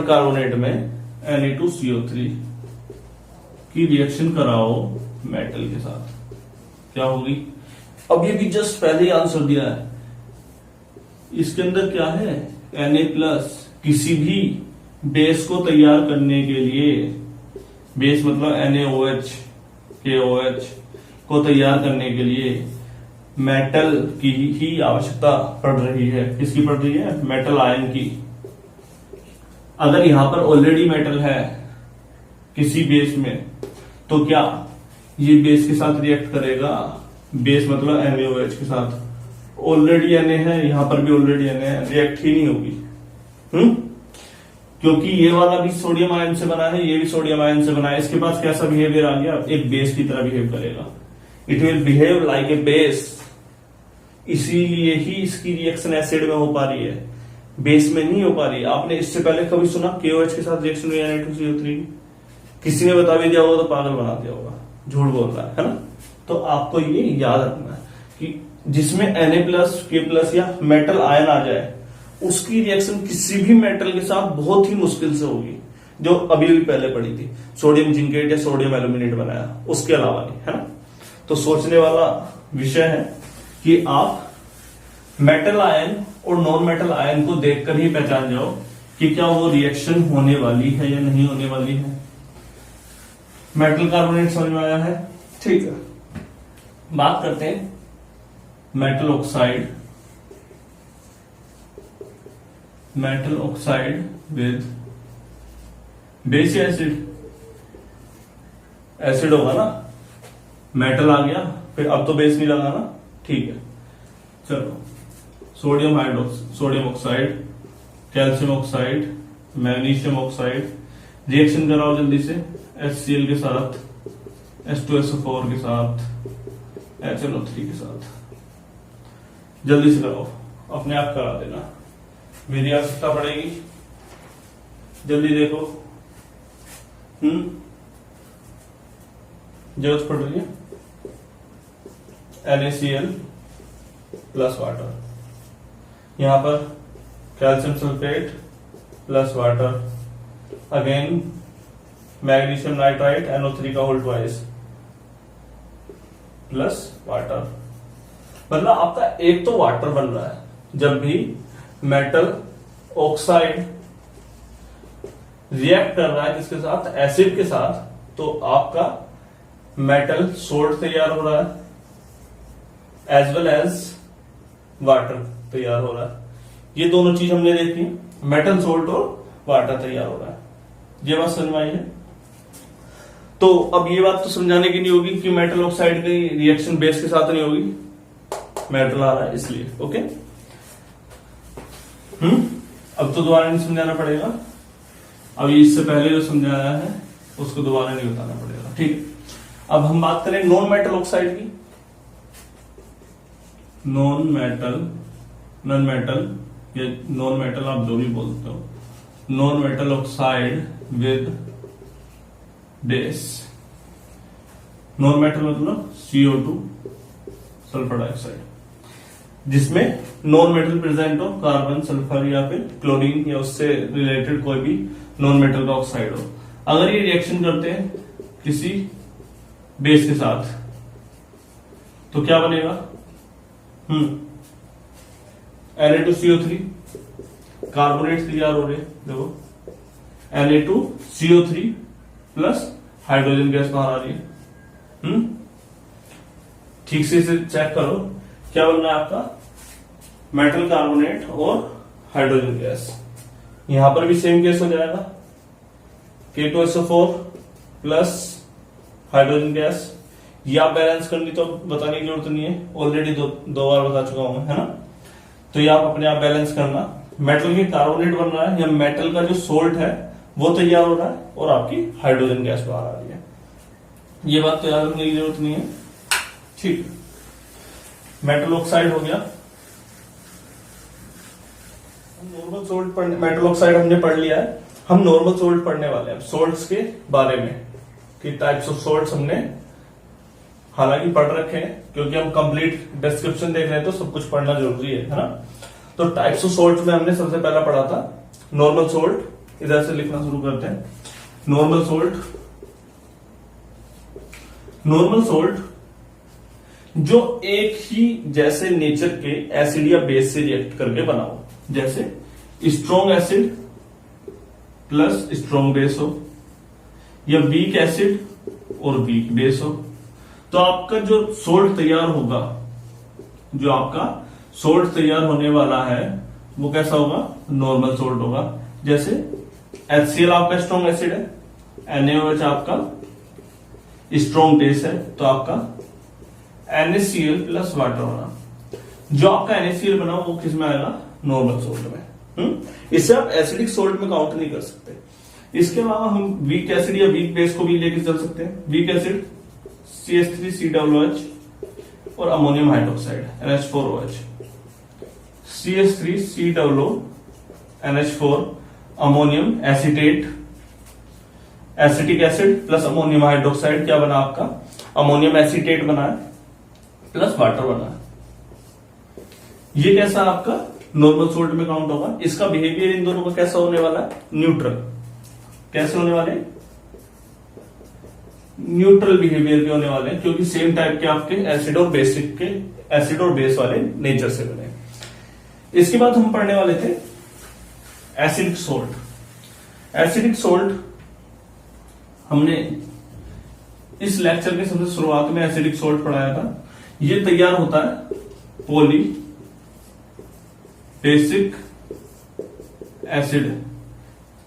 कार्बोनेट में Na2CO3 की रिएक्शन कराओ मेटल के साथ, क्या होगी? अब ये भी जस्ट पहले ही आंसर दिया है। इसके अंदर क्या है? Na+। किसी भी बेस को तैयार करने के लिए, बेस मतलब NaOH KOH को तैयार करने के लिए मेटल की ही आवश्यकता पड़ रही है। किसकी पड़ रही है? मेटल आयन की। अगर यहां पर ऑलरेडी मेटल है किसी बेस में, तो क्या ये बेस के साथ रिएक्ट करेगा? बेस मतलब NaOH के साथ ऑलरेडी Na है, यहां पर भी ऑलरेडी Na है, रिएक्ट ही नहीं होगी। क्योंकि ये वाला भी सोडियम आयन से बना है, ये भी सोडियम आयन से बना है। इसके पास कैसा बिहेवियर आ गया? एक बेस की तरह बिहेव करेगा। It will behave like a base. इसीलिए ही इसकी रिएक्शन एसिड में हो पा रही है, बेस में नहीं हो पा रही। आपने इससे पहले कभी सुना KOH के साथ रिएक्शन हुई Na2CO3? किसी ने बता भी दिया होगा तो पागल बना दिया होगा, झूठ बोल रहा है ना? तो आपको ये याद रखना है कि जिसमें Na+ K+ या मेटल आयन आ जाए, उसकी रिएक्शन किसी भी मेटल के साथ बहुत ही मुश्किल से होगी। जो अभी भी पहले पड़ी थी, सोडियम जिंकेट या सोडियम एल्यूमिनेट बनाया, उसके अलावा नहीं, है ना? तो सोचने वाला विषय है कि आप मेटल आयन और नॉन मेटल आयन को देखकर ही पहचान जाओ कि क्या वो रिएक्शन होने वाली है या नहीं होने वाली है। मेटल कार्बोनेट समझ में आया है? ठीक है, बात करते हैं मेटल ऑक्साइड विद बेस या एसिड होगा ना। मेटल आ गया, फिर अब तो बेस नहीं लगा ना, ठीक है। चलो, sodium oxide, calcium oxide, magnesium oxide, reaction कराओ जल्दी से। HCl के साथ, H2SO4 के साथ, HNO3 के साथ। जल्दी से कराओ, अपने आप करा देना, मेरी आवश्यकता पड़ेगी। जल्दी देखो, जरूरत पड़ रही है। NaCl प्लस वाटर, यहां पर calcium sulphate plus water, again magnesium nitrite NO3 का होल ट्वाइस प्लस वाटर। मतलब आपका एक तो वाटर बन रहा है। जब भी मेटल ऑक्साइड रिएक्ट कर रहा है किसके साथ? एसिड के साथ, तो आपका मेटल सोल्ट तैयार हो रहा है एज वेल एज वाटर तैयार हो रहा है। ये दोनों चीज हमने देखी, मेटल सोल्ट और वाटर तैयार हो रहा है। ये बात समझ में आई है? तो अब ये बात तो समझाने की नहीं होगी कि मेटल ऑक्साइड की रिएक्शन बेस के साथ नहीं होगी, मेटल आ रहा है इसलिए। ओके, अब तो दोबारा नहीं समझाना पड़ेगा। अब इससे पहले जो समझाया है उसको दोबारा नहीं बताना पड़ेगा, ठीक। अब हम बात करें नॉन मेटल ऑक्साइड की। नॉन मेटल आप जो भी बोलते हो, non metal oxide with base. Non metal मतलब CO2 सल्फर डाइऑक्साइड, जिसमें नॉन मेटल प्रेजेंट हो, कार्बन, सल्फर या फिर क्लोरीन या उससे रिलेटेड कोई भी नॉन मेटल का ऑक्साइड हो। अगर ये रिएक्शन करते हैं किसी बेस के साथ, तो क्या बनेगा? Na2CO3 कार्बोनेट तैयार हो रहे, देखो Na2CO3 प्लस हाइड्रोजन गैस बाहर आ रही है। ठीक से इसे चेक करो, क्या बन रहा है आपका? मेटल कार्बोनेट और हाइड्रोजन गैस। यहां पर भी सेम केस हो जाएगा, K2SO4 प्लस हाइड्रोजन गैस। ये आप बैलेंस करनी तो बताने की जरूरत नहीं है, ऑलरेडी दो बार बता चुका हूं मैं, है ना? तो ये आप अपने आप बैलेंस करना। मेटल के कार्बोनेट बन रहा है या मेटल का जो सोल्ट है वो तैयार हो रहा है और आपकी हाइड्रोजन गैस बाहर आ रही है। ये बात तो याद रखने की जरूरत नहीं है, ठीक। मेटल ऑक्साइड हो गया। नॉर्मल सोल्ट मेटल ऑक्साइड हमने पढ़ लिया है। हम नॉर्मल सोल्ट पढ़ने वाले हैं, सोल्ट्स के बारे में कि टाइप्स ऑफ सोल्ट्स हमने हालांकि पढ़ रखे हैं, क्योंकि हम कंप्लीट डिस्क्रिप्शन देख रहे हैं तो सब कुछ पढ़ना जरूरी है ना? तो टाइप्स ऑफ सोल्ट में हमने सबसे पहला पढ़ा था नॉर्मल सोल्ट। इधर से लिखना शुरू करते हैं। नॉर्मल सोल्ट, नॉर्मल सोल्ट जो एक ही जैसे नेचर के एसिड या बेस से रिएक्ट करके बना हो, जैसे strong acid plus strong base हो, या वीक एसिड और वीक बेस हो। तो आपका जो सोल्ट तैयार होगा, जो आपका सोल्ट तैयार होने वाला है वो कैसा होगा, नॉर्मल सोल्ट होगा। जैसे HCl आपका स्ट्रॉन्ग एसिड है, NaOH आपका स्ट्रॉन्ग बेस है, तो आपका NaCl प्लस वाटर होना। जो आपका NaCl बना वो किस में आएगा, नॉर्मल सोल्ट में। इससे आप एसिडिक सोल्ट में काउंट नहीं कर सकते। इसके अलावा हम वीक एसिड या वीक बेस को भी लेके चल सकते हैं। वीक एसिड CH3COOH और ammonium hydroxide NH4OH, CH3COONH4 ammonium acetate, acetic acid plus ammonium hydroxide क्या बना आपका, अमोनियम एसीटेट बना है प्लस वाटर बना है। ये कैसा आपका नॉर्मल सोल्ट में काउंट होगा। इसका बिहेवियर इन दोनों का कैसा होने वाला है, न्यूट्रल। कैसे होने वाले, न्यूट्रल बिहेवियर के होने वाले हैं, क्योंकि सेम टाइप के आपके एसिड और बेसिक के, एसिड और बेस वाले नेचर से बने। इसके बाद हम पढ़ने वाले थे एसिडिक सोल्ट। एसिडिक सोल्ट हमने इस लेक्चर के सबसे शुरुआत में एसिडिक सोल्ट पढ़ाया था। ये तैयार होता है पॉली बेसिक एसिड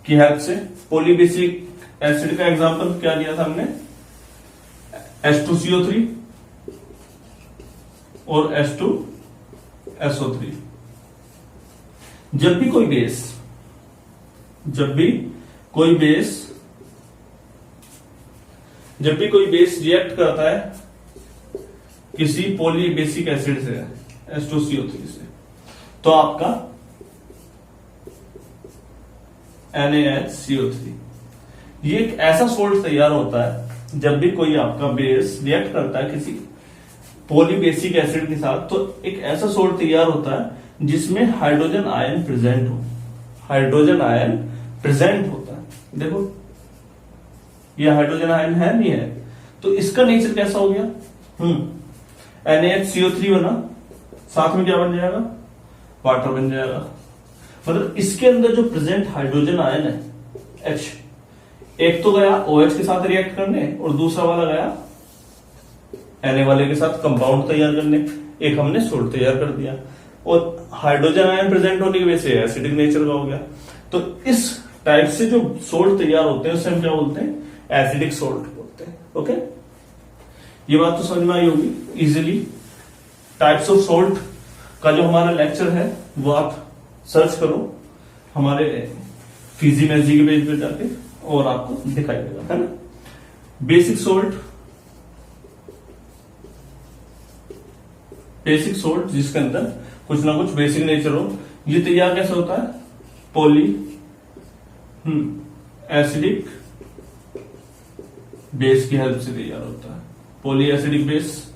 की हेल्प से। पॉली बेसिक एसिड का एग्जांपल क्या दिया था हमने, H2CO3 और H2SO3। जब भी कोई बेस रिएक्ट करता है किसी पॉली बेसिक एसिड से, H2CO3 से, तो आपका NaHCO3 ये एक ऐसा सोल्ट तैयार होता है जब भी कोई आपका बेस रिएक्ट करता है किसी पॉली बेसिक एसिड के साथ, तो एक ऐसा सोल्ट तैयार होता है जिसमें हाइड्रोजन आयन प्रेजेंट हो। हाइड्रोजन आयन प्रेजेंट होता है, देखो ये हाइड्रोजन आयन है नहीं है, तो इसका नेचर कैसा हो गया, NaHCO3 बना, साथ में क्या बन जाएगा, वाटर बन जाएगा। मतलब इसके अंदर जो प्रेजेंट हाइड्रोजन आयन है H, एक तो गया OH के साथ रिएक्ट करने और दूसरा वाला गया Na वाले के साथ कंपाउंड तैयार करने। एक हमने सोल्ट तैयार कर दिया और हाइड्रोजन आयन प्रेजेंट होने की वजह से एसिडिक नेचर का हो गया। तो इस टाइप से जो सोल्ट तैयार होते हैं उसे हम क्या बोलते हैं, एसिडिक सोल्ट बोलते हैं। ओके, ये बात तो समझ में आई होगी इजीली। टाइप्स ऑफ सोल्ट का जो हमारा लेक्चर है वो आप सर्च करो हमारे फिजी मैजी के पेज पे जाके और आपको दिखाई देगा, है ना। बेसिक सोल्ट, बेसिक सोल्ट जिसके अंदर कुछ ना कुछ बेसिक नेचर हो, ये तैयार कैसे होता है, पॉली एसिडिक बेस की हेल्प से तैयार होता है। पॉली एसिडिक बेस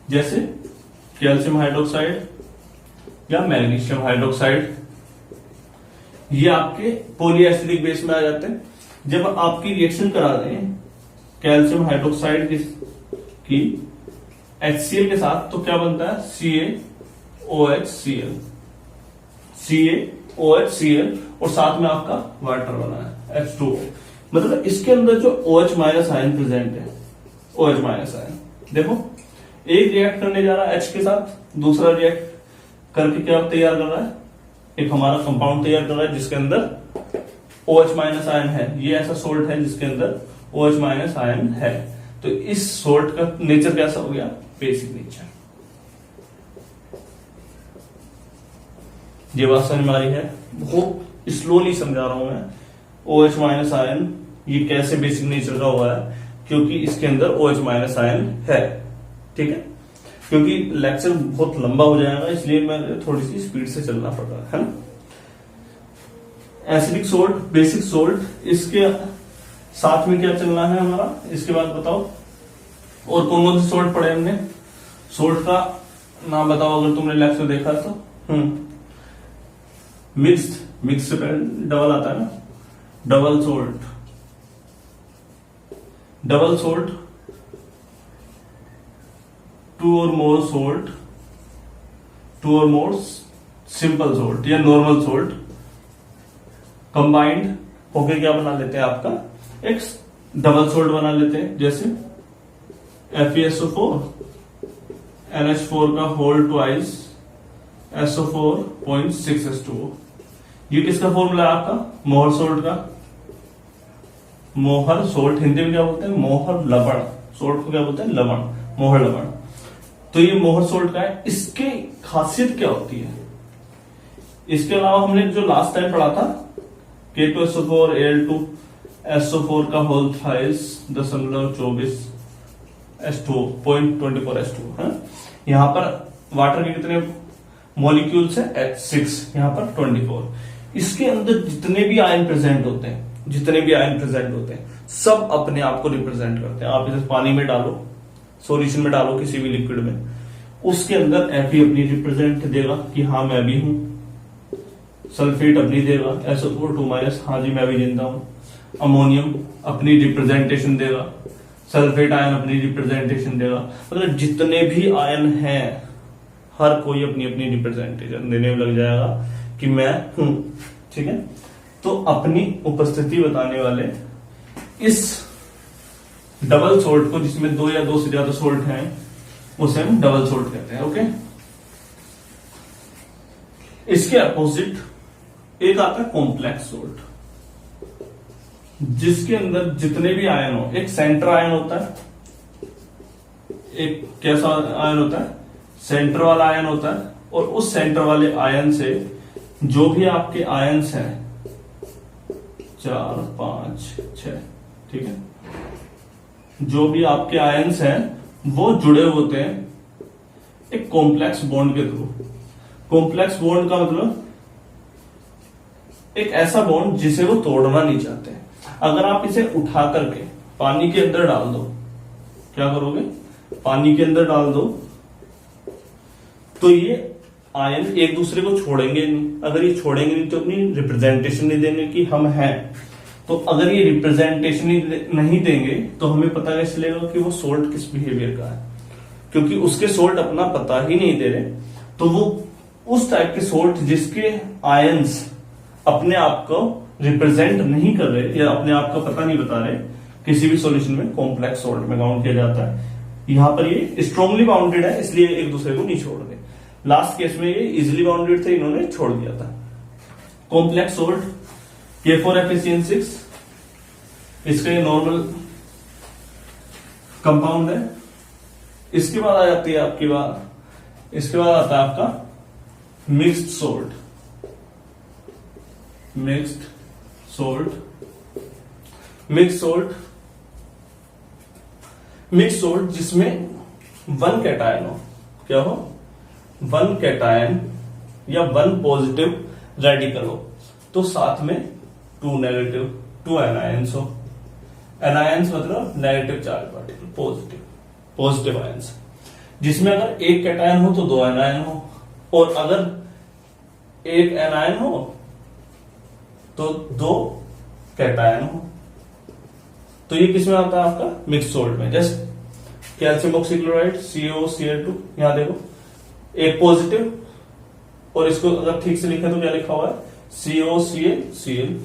जैसे कैल्शियम हाइड्रोक्साइड या मैग्नीशियम हाइड्रोक्साइड, ये आपके पॉली एसिडिक बेस में आ जाते हैं। जब आपकी रिएक्शन करा दें कैल्शियम हाइड्रोक्साइड की HCl के साथ, तो क्या बनता है, CaOHCl, CaOHCl और साथ में आपका वाटर बना है H2O। मतलब इसके अंदर जो OH माइनस आयन प्रेजेंट है, OH माइनस आयन, देखो एक रिएक्ट करने जा रहा है H के साथ, दूसरा रिएक्ट करके क्या तैयार कर रहा है, एक हमारा कंपाउंड तैयार कर रहा है जिसके अंदर OH माइनस आयन है। ये ऐसा सोल्ट है जिसके अंदर OH माइनस आयन है। तो इस सोल्ट का नेचर कैसा हो गया, बेसिक नेचर। ये बात समझ में आ रही है, बहुत स्लोली समझा रहा हूं मैं। OH माइनस आयन ये कैसे बेसिक नेचर का हुआ है, क्योंकि इसके अंदर OH माइनस आयन है, ठीक है। क्योंकि लेक्चर बहुत लंबा हो जाएगा इसलिए मैं थोड़ी सी स्पीड से चलना पड़ रहा है ना। एसिडिक सोल्ट, बेसिक सोल्ट, इसके साथ में क्या चलना है हमारा, इसके बाद बताओ और कौन कौन से सोल्ट पढ़े हमने। सोल्ट का नाम बताओ अगर तुमने लेक्चर देखा तो। मिक्स्ड से पहले डबल आता है ना, डबल सोल्ट, टू और मोर सिंपल सोल्ट या नॉर्मल सोल्ट कंबाइंड होके क्या बना लेते हैं आपका एक डबल सोल्ट बना लेते हैं, जैसे FeSO4 NH4 का होल ट्वाइस SO4.6H2O। ये किसका फॉर्मूला है आपका? मोहर सोल्ट का। मोहर सोल्ट हिंदी में क्या बोलते हैं? मोहर लवण। सोल्ट को क्या बोलते हैं? लवण, मोहर लवण। तो ये मोहर सोल्ट का है। इसकी खासियत क्या होती है? इसके अलावा हमने जो लास्ट टाइम पढ़ा था K2SO4 Al2 SO4 का होल थाइस 0.24 H2O है। यहां पर वाटर के कितने मॉलिक्यूल्स है? H6, यहां पर 24। इसके अंदर जितने भी आयन प्रेजेंट होते हैं सब अपने आप को रिप्रेजेंट करते हैं। आप इसे पानी में डालो, सॉल्यूशन में डालो, किसी भी लिक्विड में, उसके अंदर Fe अपनी रिप्रेजेंट देगा कि हाँ मैं भी हूं। सल्फेट अपनी देगा SO4 हाँ जी मैं भी जिंदा हूं। अमोनियम अपनी रिप्रेजेंटेशन देगा, सल्फेट आयन अपनी रिप्रेजेंटेशन देगा। मतलब जितने भी आयन हैं हर कोई अपनी अपनी रिप्रेजेंटेशन देने में लग जाएगा कि मैं हूं। ठीक है, तो अपनी उपस्थिति बताने वाले इस डबल सोल्ट को, जिसमें दो या दो से ज्यादा सोल्ट हैं, उसे हम डबल सोल्ट कहते हैं। ओके, इसके अपोजिट एक आता है कॉम्प्लेक्स सोल्ट, जिसके अंदर जितने भी आयन हो, एक सेंटर आयन होता है, एक कैसा आयन होता है? सेंटर वाला आयन होता है, और उस सेंटर वाले आयन से जो भी आपके आयन्स हैं 4, 5, 6, ठीक है, जो भी आपके आयन्स हैं वो जुड़े होते हैं एक कॉम्प्लेक्स बॉन्ड के थ्रू। कॉम्प्लेक्स बॉन्ड का मतलब एक ऐसा बॉन्ड जिसे वो तोड़ना नहीं चाहते। अगर आप इसे उठा करके पानी के अंदर डाल दो, क्या करोगे? पानी के अंदर डाल दो तो ये आयन एक दूसरे को छोड़ेंगे नहीं। अगर ये छोड़ेंगे नहीं तो अपनी रिप्रेजेंटेशन नहीं देंगे कि हम हैं। तो अगर ये रिप्रेजेंटेशन नहीं देंगे तो हमें पता कैसे चलेगा कि वो सोल्ट किस बिहेवियर का है? क्योंकि उसके सोल्ट अपना पता ही नहीं दे रहे, तो वो उस टाइप के सोल्ट जिसके आयंस अपने आप को रिप्रेजेंट नहीं कर रहे या अपने आप का पता नहीं बता रहे, किसी भी सॉल्यूशन में कॉम्प्लेक्स सोल्ट में काउंट किया जाता है। यहां पर ये स्ट्रांगली बाउंडेड है, इसलिए एक दूसरे को नहीं छोड़ रहे। लास्ट केस में ये इजिली बाउंडेड थे, इन्होंने छोड़ दिया था। कॉम्प्लेक्स सोल्ट K4FeCN6, इसका ये नॉर्मल कंपाउंड है। इसके बाद आ जाती है आपकी बात, इसके बाद आता है आपका मिक्स्ड सोल्ट। मिक्स सोल्ट जिसमें वन कैटायन हो। क्या हो? वन कैटायन या वन पॉजिटिव रेडिकल हो, तो साथ में टू एनायंस हो। एनायंस मतलब negative charge particle, positive ions, जिसमें अगर एक कैटायन हो तो दो एनायन हो, और अगर एक एनायन हो तो दो कैटायन हो। तो ये किसमें आता है? आपका मिक्स सोल्ट में। जैसे कैल्शियम ऑक्सीक्लोराइड CaO2, यहां देखो एक पॉजिटिव, और इसको अगर ठीक से लिखा तो क्या लिखा हुआ है? COCl।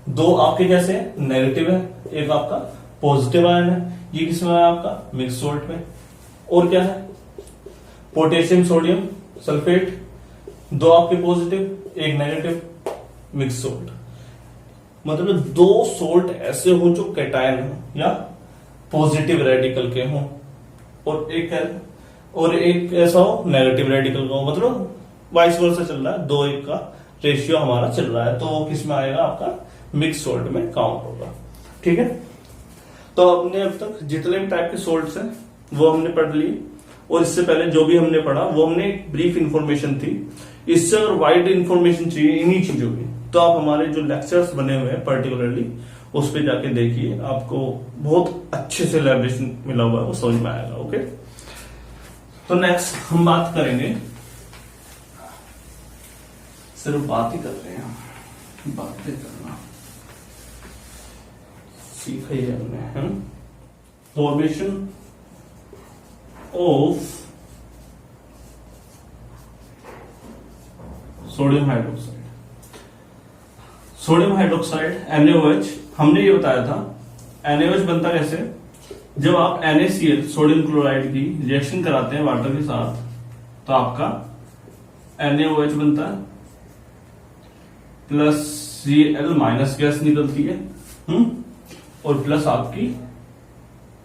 दो आपके कैसे हैं? नेगेटिव है, एक आपका पॉजिटिव आयन है। ये किसमें है? आपका मिक्स सोल्ट में। और क्या है? पोटेशियम सोडियम सल्फेट, दो आपके पॉजिटिव एक नेगेटिव, मिक्स सोल्ट। मतलब दो सोल्ट ऐसे हो जो कैटायन हो या पॉजिटिव रेडिकल के हो, और एक ऐसा हो नेगेटिव रेडिकल का हो। मतलब वाइस वर्सा चल रहा है, 2:1 का रेशियो हमारा चल रहा है, तो वो किसमें आएगा? आपका मिक्स सोल्ट में काउंट होगा। ठीक है, तो हमने अब तक जितने भी टाइप के सोल्ट्स हैं वो हमने पढ़ लिए, और इससे पहले जो भी हमने पढ़ा वो हमने एक ब्रीफ इंफॉर्मेशन थी। इससे अगर वाइड इंफॉर्मेशन चाहिए इन्हीं चीजों की, तो आप हमारे जो लेक्चर्स बने हुए हैं पर्टिकुलरली उस पर जाके देखिए, आपको बहुत अच्छे से एलैबोरेशन मिला हुआ है, वो समझ में आएगा। ओके, तो नेक्स्ट हम बात करेंगे सिर्फ बात ही कर रहे हैं, बातें करना सीखा ही हमने। Formation of sodium hydroxide, sodium hydroxide NaOH, हमने ये बताया था NaOH बनता कैसे, जब आप NaCl सोडियम क्लोराइड की रिएक्शन कराते हैं वाटर के साथ तो आपका NaOH बनता है, प्लस Cl माइनस गैस निकलती है, और प्लस आपकी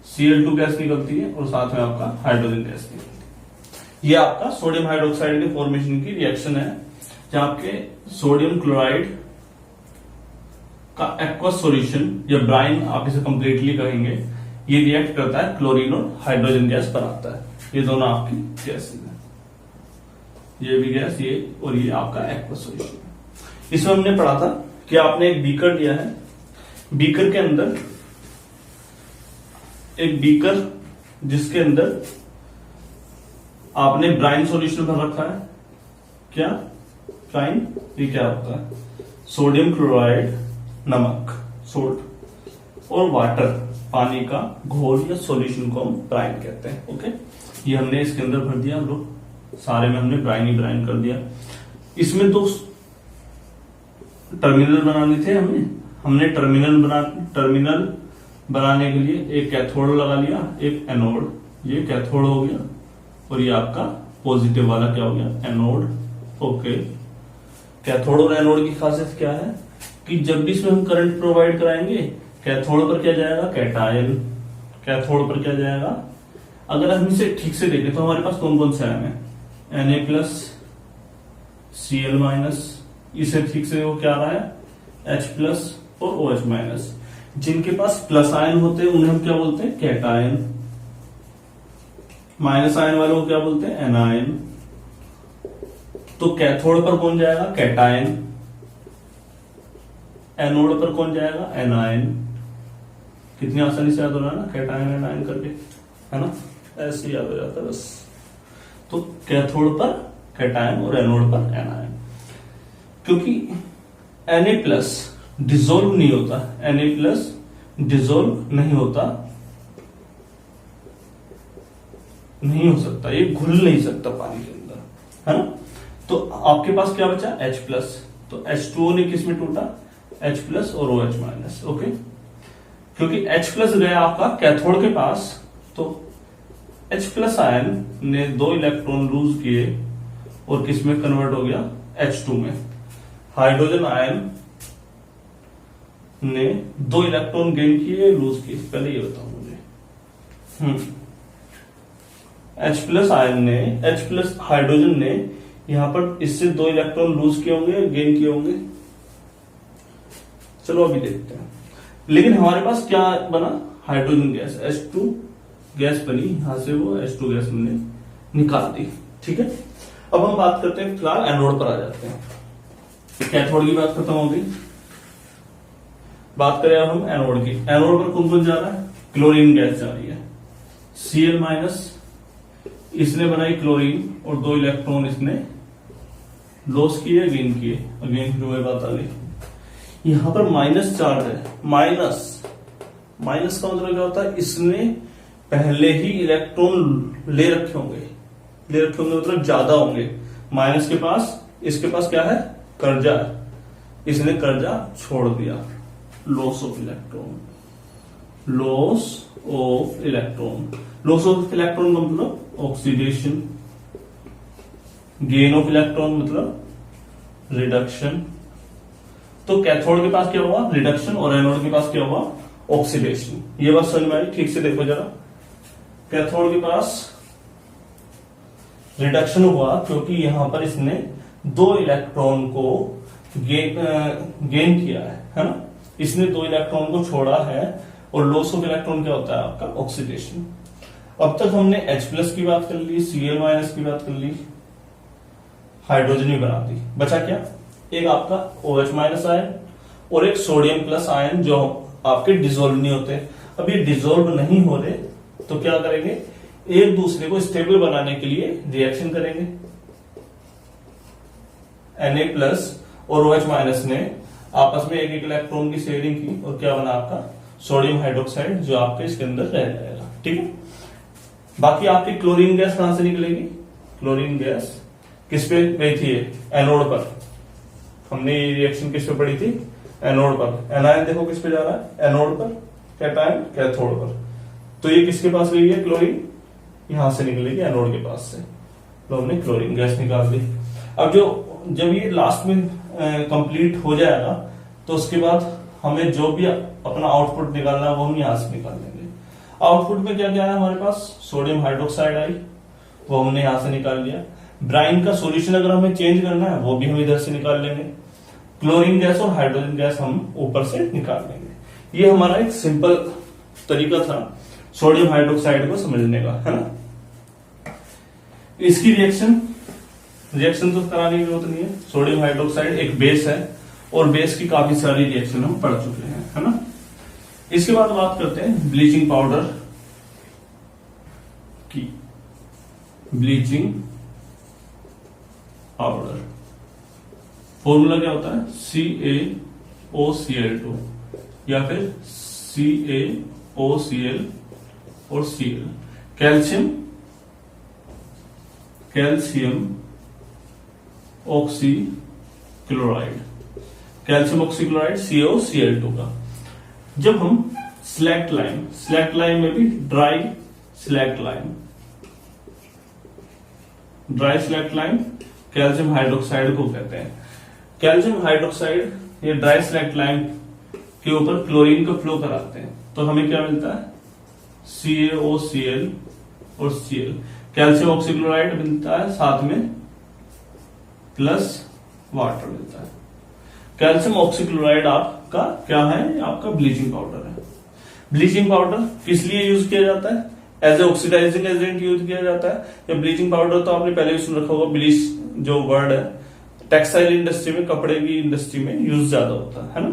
Cl2 गैस निकलती है, और साथ में आपका हाइड्रोजन गैस निकलती है। ये आपका सोडियम हाइड्रोक्साइड के फॉर्मेशन की रिएक्शन है, जहां आपके सोडियम क्लोराइड का एक्वस सॉल्यूशन या ब्राइन, आप इसे कंप्लीटली कहेंगे, ये रिएक्ट करता है क्लोरीन और हाइड्रोजन गैस बनाता है। ये दोनों आपकी गैसेज हैं, ये भी गैस, ये और ये आपका एक्वस सॉल्यूशन है। इसमें हमने पढ़ा था कि आपने एक बीकर लिया है, बीकर के अंदर एक बीकर जिसके अंदर आपने ब्राइन सॉल्यूशन भर रखा है। क्या ब्राइन? ये क्या होता है? सोडियम क्लोराइड, नमक, सोल्ट, और वाटर, पानी का घोल या सॉल्यूशन को हम ब्राइन कहते हैं। ओके, ये हमने इसके अंदर भर दिया, हम लोग सारे में हमने ब्राइन ही ब्राइन कर दिया। इसमें दो टर्मिनल बनाने थे हमने टर्मिनल बनाने के लिए एक कैथोड लगा लिया, एक एनोड। ये कैथोड हो गया और ये आपका पॉजिटिव वाला क्या हो गया? एनोड। ओके, कैथोड और एनोड की खासियत क्या है कि जब भी इसमें हम करंट प्रोवाइड कराएंगे, कैथोड पर क्या जाएगा? कैटायन। कैथोड पर क्या जाएगा? अगर हम इसे ठीक से देखें तो हमारे पास कौन कौन से आयन है? Na+, Cl-, इसे ठीक से वो क्या आ रहा है? H+ और OH-। जिनके पास प्लस आयन होते हैं उन्हें हम क्या बोलते हैं? कैटायन। माइनस आयन वालों को क्या बोलते हैं? एनायन। तो कैथोड पर कौन जाएगा? कैटायन। एनोड पर कौन जाएगा? एनायन। कितनी आसानी से याद हो रहा है ना, कैटायन एनायन करके, है ना? ऐसे याद हो जाता है बस। तो कैथोड पर कैटायन और एनोड पर एनायन। क्योंकि Na+ डिसोल्व नहीं होता, Na+ डिसोल्व नहीं होता, नहीं हो सकता, ये घुल नहीं सकता पानी के अंदर, है ना? तो आपके पास क्या बचा? H+। तो H2O ने किस में टूटा? H+ और OH-। ओके, क्योंकि H+ गया आपका कैथोड के पास, तो H+ आयन ने 2 इलेक्ट्रॉन लूज किए और किस में कन्वर्ट हो गया? H2 में। हाइड्रोजन आयन ने 2 इलेक्ट्रॉन गेन किए, लूज किए, पहले ये बताओ मुझे। H+ आयन ने, H+ हाइड्रोजन ने यहां पर इससे 2 इलेक्ट्रॉन लूज किए होंगे, गेन किए होंगे। चलो अभी देखते हैं। लेकिन हमारे पास क्या बना? हाइड्रोजन गैस, H2 गैस बनी, यहां से वो H2 गैस हमने निकाल दी। ठीक है, अब हम बात करते हैं, फिलहाल एनोड पर आ जाते हैं। कैथोड की बात खत्म हो गई, बात करें अब हम एनोड की। एनोड पर कौन कौन जा रहा है? क्लोरीन गैस जा रही है। Cl-, इसने बनाई क्लोरीन और 2 इलेक्ट्रॉन इसने लॉस किए, गेन किए। अगेन जो है बात आ गई, यहां पर माइनस चार्ज है। माइनस का मतलब क्या होता है? इसने पहले ही इलेक्ट्रॉन ले रखे होंगे मतलब ज्यादा होंगे। माइनस के पास, इसके पास क्या है? कर्जा है, इसने कर्जा छोड़ दिया। Loss of electron, loss of electron का मतलब ऑक्सीडेशन, गेन ऑफ इलेक्ट्रॉन मतलब रिडक्शन। तो कैथोड के पास क्या हुआ? रिडक्शन, और एनोड के पास क्या हुआ? ऑक्सीडेशन। ये बात समझ में आई? ठीक से देखो जरा। कैथोड के पास रिडक्शन हुआ क्योंकि यहां पर इसने 2 इलेक्ट्रॉन को गेन किया है ना? इसने 2 इलेक्ट्रॉन को छोड़ा है, और लॉस ऑफ इलेक्ट्रॉन क्या होता है आपका? ऑक्सीडेशन। अब तक हमने H+ की बात कर ली, Cl- की बात कर ली, हाइड्रोजन भी बना दी। बचा क्या? एक आपका OH- आयन और एक सोडियम+ आयन, जो आपके डिसोल्व नहीं होते। अब ये डिसोल्व नहीं हो रहे तो क्या करेंगे? एक दूसरे को स्टेबल बनाने के लिए रिएक्शन करेंगे। Na प्लस और OH माइनस ने आपस में एक एक इलेक्ट्रॉन की शेयरिंग की और क्या बना आपका सोडियम हाइड्रोक्साइड, जो आपके इसके अंदर रह जाएगा। ठीक है, बाकी आपकी क्लोरीन गैस कहां से निकलेगी? क्लोरीन गैस किस पे गई थी? एनोड पर। हमने ये रिएक्शन किस पे पढ़ी थी? एनोड पर। एनायन देखो किस पे जा रहा है? एनोड पर। कैटायन कैथोड पर। तो ये किसके पास गई है? क्लोरीन यहां से निकलेगी एनोड के पास से, तो हमने क्लोरीन गैस निकाल दी। अब जब ये लास्ट में कंप्लीट हो जाएगा तो उसके बाद हमें जो भी अपना आउटपुट निकालना है वो हम यहां से निकाल लेंगे। आउटपुट में क्या क्या है हमारे पास? सोडियम हाइड्रोक्साइड आई, वो हमने यहां से निकाल लिया। ब्राइन का सॉल्यूशन अगर हमें चेंज करना है वो भी हम इधर से निकाल लेंगे। क्लोरीन गैस और हाइड्रोजन गैस हम ऊपर से निकाल लेंगे। ये हमारा एक सिंपल तरीका था सोडियम हाइड्रोक्साइड को समझने का, है ना। इसकी रिएक्शन तो कराने की जरूरत नहीं है। सोडियम हाइड्रोक्साइड एक बेस है और बेस की काफी सारी रिएक्शन हम पढ़ चुके हैं, है ना। इसके बाद बात करते हैं ब्लीचिंग पाउडर की। ब्लीचिंग पाउडर फॉर्मूला क्या होता है? CaOCl2 या फिर CaOCl और Cl। Calcium oxychloride, calcium oxychloride CaOCl2 का। जब हम स्लैक्ट लाइम में भी dry select lime calcium hydroxide को कहते हैं। कैल्शियम हाइड्रोक्साइड ये ड्राई स्लैक्ट लाइम के ऊपर क्लोरीन को फ्लो कराते हैं तो हमें क्या मिलता है? CaOCl और Cl। कैल्शियम ऑक्सीक्लोराइड मिलता है, साथ में प्लस वाटर मिलता है। कैल्शियम ऑक्सीक्लोराइड आपका क्या है? आपका ब्लीचिंग पाउडर है। ब्लीचिंग पाउडर किस लिए यूज किया जाता है? As a oxidising agent use किया जाता है। या ब्लीचिंग पाउडर तो आपने पहले भी सुन रखा होगा, ब्लीच जो वर्ड है टेक्सटाइल इंडस्ट्री में, कपड़े की इंडस्ट्री में यूज ज्यादा होता है ना।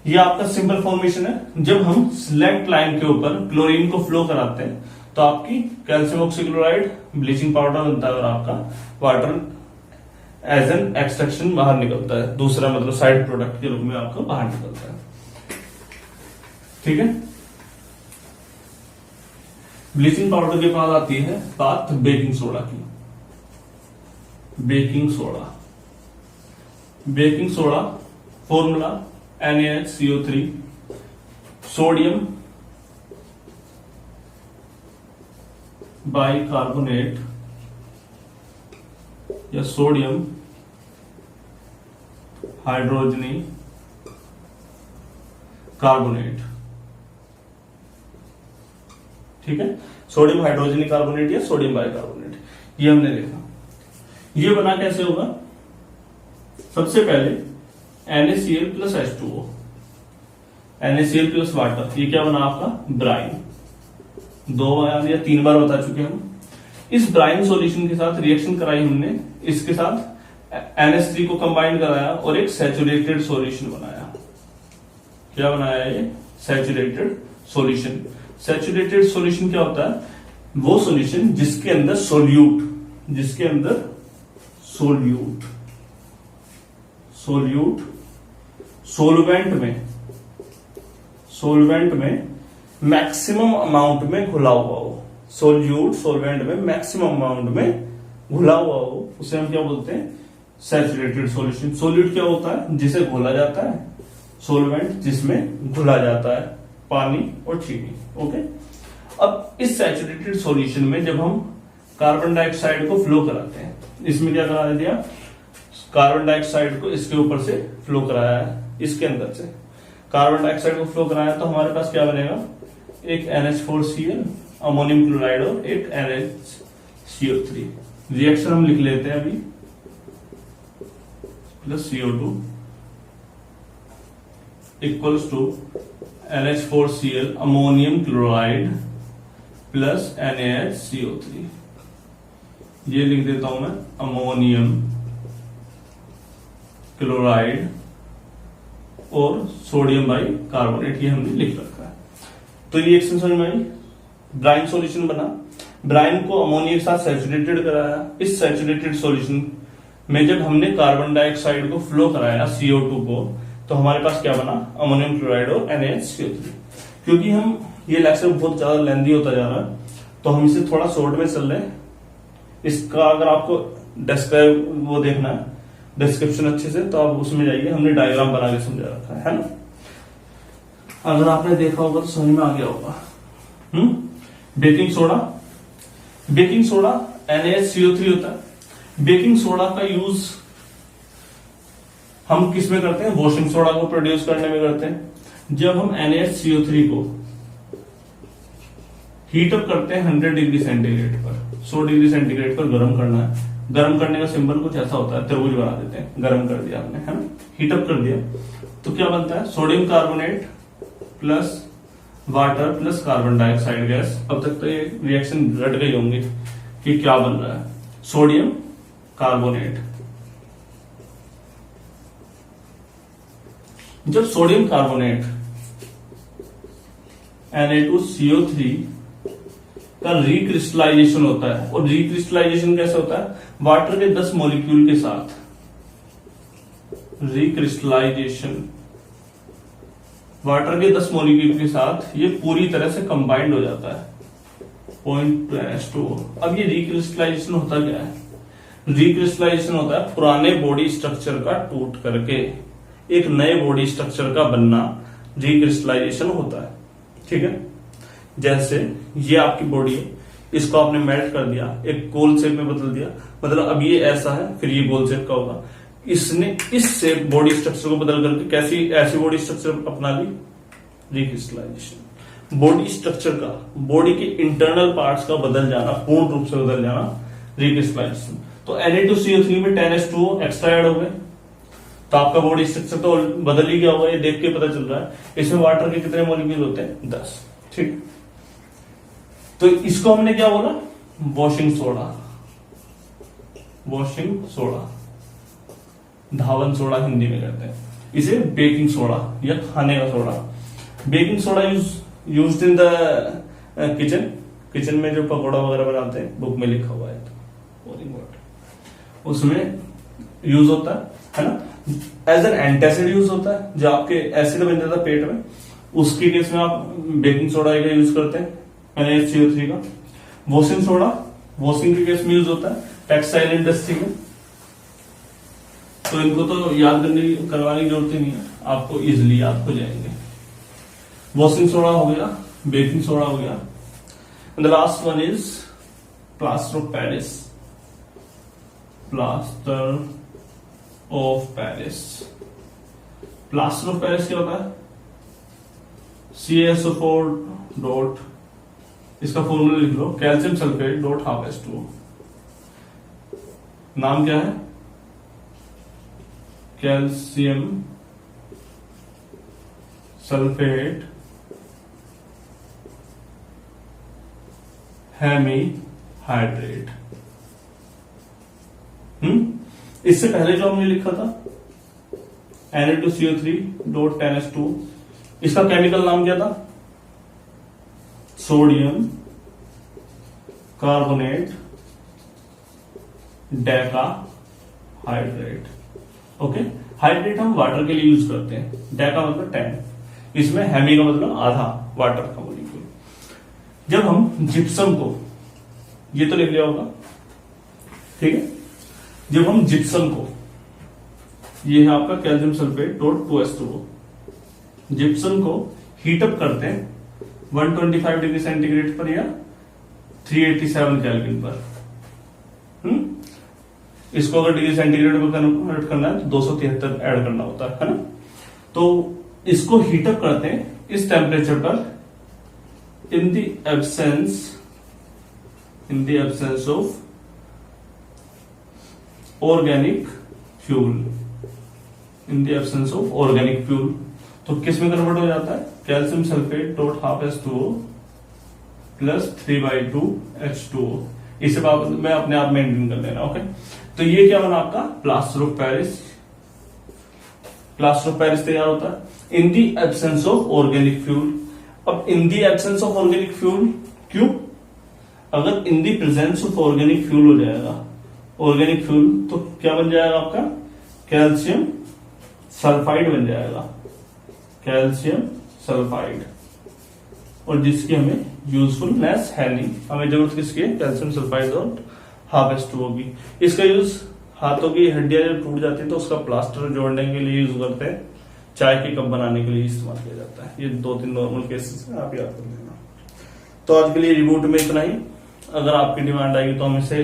ये आपका सिंपल फॉर्मेशन है। जब हम स्लैक्ट लाइम के ऊपर क्लोरीन को फ्लो कराते हैं तो आपकी कैल्शियम ऑक्सीक्लोराइड ब्लीचिंग पाउडर बनता है और आपका वाटर एज एन एक्सट्रैक्शन बाहर निकलता है, दूसरा मतलब साइड प्रोडक्ट के रूप में आपका बाहर निकलता है। ठीक है, ब्लीचिंग पाउडर के बाद आती है बात बेकिंग सोडा की। Baking soda formula NaHCO3, sodium bicarbonate या सोडियम हाइड्रोजनी कार्बोनेट। ठीक है, सोडियम हाइड्रोजनी कार्बोनेट या सोडियम बाइकार्बोनेट, ये हमने देखा। ये बना कैसे होगा? सबसे पहले NaCl plus H2O, NaCl plus water, ये क्या बना आपका? ब्राइन। 2 बार या 3 बार बता चुके हम। इस ब्राइन सॉल्यूशन के साथ रिएक्शन कराई हमने, इसके साथ NH3 को कंबाइन कराया और एक सैचुरेटेड सॉल्यूशन बनाया। क्या बनाया? ये सैचुरेटेड सॉल्यूशन। सैचुरेटेड सॉल्यूशन क्या होता है? वो सॉल्यूशन जिसके अंदर सोल्वेंट में मैक्सिमम अमाउंट में घुला हुआ हो। सोल्वेंट में मैक्सिमम अमाउंट में घुला हुआ हो, उसे हम क्या बोलते हैं? Saturated solution. सोल्यूट क्या होता है? जिसे घोला जाता है, सोल्वेंट जिसमें घुला जाता है, पानी और चीनी। ओके, अब इस सैचुरेटेड सॉल्यूशन में जब हम कार्बन डाइऑक्साइड को फ्लो कराते हैं, इसमें क्या करा दिया? कार्बन डाइऑक्साइड को इसके ऊपर से फ्लो कराया है, इसके अंदर से कार्बन डाइऑक्साइड को फ्लो कराया, तो हमारे पास क्या बनेगा? एक NH4Cl, अमोनियम क्लोराइड और एक NaCO3। रिएक्शन हम लिख लेते हैं अभी, plus CO2 equals to NH4Cl ammonium chloride plus NaCO3। ये लिख देता हूं मैं, अमोनियम क्लोराइड और सोडियम बाई कार्बोनेट, ये हमने लिख रखा है। तो ये रिएक्शन समझ में आई। ब्राइन सॉल्यूशन बना, ब्राइन को अमोनिया के साथ सैचुरेटेड कराया। इस सैचुरेटेड सॉल्यूशन में जब हमने कार्बन डाइऑक्साइड को फ्लो कराया CO2 को, तो हमारे पास क्या बना, अमोनियम क्लोराइड और NaHCO3। क्योंकि हम ये लेक्चर बहुत ज्यादा लेंदी होता जा रहा है, तो हम इसे थोड़ा शॉर्ट में चल रहे हैं। इसका अगर आपको डिस्क्राइब वो देखना है डिस्क्रिप्शन अच्छे से, तो आप उसमें जाइए, हमने डायग्राम बना के समझा रखा है ना। अगर आपने देखा होगा तो समझ में आ गया होगा। Baking soda, baking soda NaHCO3 होता है। बेकिंग सोडा का यूज हम किस में करते हैं, वॉशिंग सोडा को प्रोड्यूस करने में करते हैं। जब हम NaHCO3 को हीट अप करते हैं 100 डिग्री सेंटीग्रेड पर, 100 डिग्री सेंटीग्रेड पर गर्म करना है। गर्म करने का सिंबल कुछ ऐसा होता है, त्रिभुज बना देते हैं। गर्म कर दिया हमने, है ना, हीट अप कर दिया, तो क्या बनता है, sodium carbonate plus water plus carbon dioxide gas. अब तक तो ये रिएक्शन रट गई होंगी कि क्या बन रहा है, सोडियम कार्बोनेट। जब सोडियम कार्बोनेट Na2CO3 का रिक्रिस्टलाइजेशन होता है, और रिक्रिस्टलाइजेशन कैसे होता है, वाटर के 10 मॉलिक्यूल के साथ रिक्रिस्टलाइजेशन, वाटर के 10 मॉलिक्यूल के साथ ये पूरी तरह से कंबाइंड हो जाता है, पॉइंट टू NH2O। अब ये रिक्रिस्टलाइजेशन होता क्या है, रिक्रिस्टलाइजेशन होता है पुराने बॉडी स्ट्रक्चर का टूट करके एक नए बॉडी स्ट्रक्चर का बनना, रिक्रिस्टलाइजेशन होता है। ठीक है, जैसे ये आपकी बॉडी है, इसको आपने मेल्ट कर दिया, एक गोल शेप में बदल दिया, मतलब अब ये ऐसा है, फिर ये गोल शेप का होगा। इसने इस शेप बॉडी स्ट्रक्चर को बदल करके कैसी ऐसी बॉडी स्ट्रक्चर अपना ली, रिक्रिस्टलाइजेशन। बॉडी स्ट्रक्चर का, बॉडी के इंटरनल पार्ट्स का बदल जाना, पूर्ण रूप से बदल जाना, रिक्रिस्टलाइजेशन। तो Na2CO3 में 10H2O एक्स्ट्रा ऐड हो गए, तो आपका बॉडी स्ट्रक्चर तो बदल ही गया होगा, ये देख के पता चल रहा है। इसमें वाटर के कितने मॉलिक्यूल होते हैं, 10। ठीक, तो इसको हमने क्या बोला, वॉशिंग सोडा, वॉशिंग सोडा, धावन सोडा हिंदी में कहते हैं इसे, बेकिंग सोडा या खाने का soda. Baking soda used in the kitchen, kitchen में जो पकौड़ा वगैरह बनाते हैं, बुक में लिखा हुआ है, तो उसमें यूज होता है ना। एज एन एंटासिड यूज होता है, जो आपके एसिड बन जाता है पेट में, उसके केस में आप बेकिंग सोडा का यूज करते हैं, NaHCO3 का। वॉशिंग सोडा, वॉशिंग के केस में यूज होता है टेक्सटाइल इंडस्ट्री में। तो इनको तो याद करवाने की जरूरत ही नहीं है, आपको इजिली याद हो जाएंगे। वॉशिंग सोडा हो गया, बेकिंग सोडा हो गया, and the last one is plaster of Paris, plaster of Paris. Plaster of Paris क्या होता है, CaSO4 डॉट, इसका फॉर्मूला लिख लो, कैल्शियम सल्फेट डॉट ½ नाम क्या है, कैल्शियम सल्फेट हेमीहाइड्रेट। इससे पहले जो हमने लिखा था Na2CO3 डॉट 10H2, इसका केमिकल नाम क्या था, sodium carbonate Deka hydrate. Okay, hydrate हम वाटर के लिए यूज करते हैं, डेका मतलब 10, इसमें हेमी का मतलब आधा वाटर का मॉलिक्यूल। जब हम जिप्सम को, ये तो लिख लिया होगा, ठीक है, जब हम जिप्सम को, ये है आपका calcium sulphate dot 2H2O, gypsum को हीटअप करते हैं 125 डिग्री सेंटीग्रेड पर या 387 केल्विन पर। इसको अगर डिग्री सेंटीग्रेड में कन्वर्ट करना है तो 273 ऐड करना होता है ना। तो इसको हीटअप करते हैं इस टेम्परेचर पर in the absence of organic fuel, in the absence of organic fuel. तो किस में कन्वर्ट हो जाता है, calcium sulphate dot ½ plus 3/2 H2O। इसे मैं अपने आप मेंटेन कर लेना। ओके, तो ये क्या बना आपका plaster of Paris. Plaster of Paris तैयार होता है in the absence of organic fuel. अब in the absence of organic fuel क्यों, अगर in the presence of organic fuel हो जाएगा ऑर्गेनिक फ्यूल, तो क्या बन जाएगा आपका कैल्शियम सल्फाइड बन जाएगा, कैल्शियम सल्फाइड। और जिसकी हमें यूजफुलनेस है नहीं, हमें जरूरत किसकी है, कैल्शियम सल्फाइड और हाफ होगी। इसका यूज हाथों की हड्डियां जब टूट जाती है तो उसका प्लास्टर जोड़ने के लिए यूज करते हैं, चाय के कप बनाने के लिए इस्तेमाल किया जाता है। ये 2-3 नॉर्मल केसेस है, आप याद कर लेना। तो आज के लिए रिबूट में इतना ही। अगर आपकी डिमांड आएगी तो हम इसे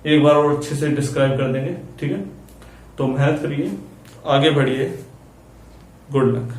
एक बार और अच्छे से डिस्क्राइब कर देंगे, ठीक है। तो मेहनत करिए, आगे बढ़िए, गुड लक।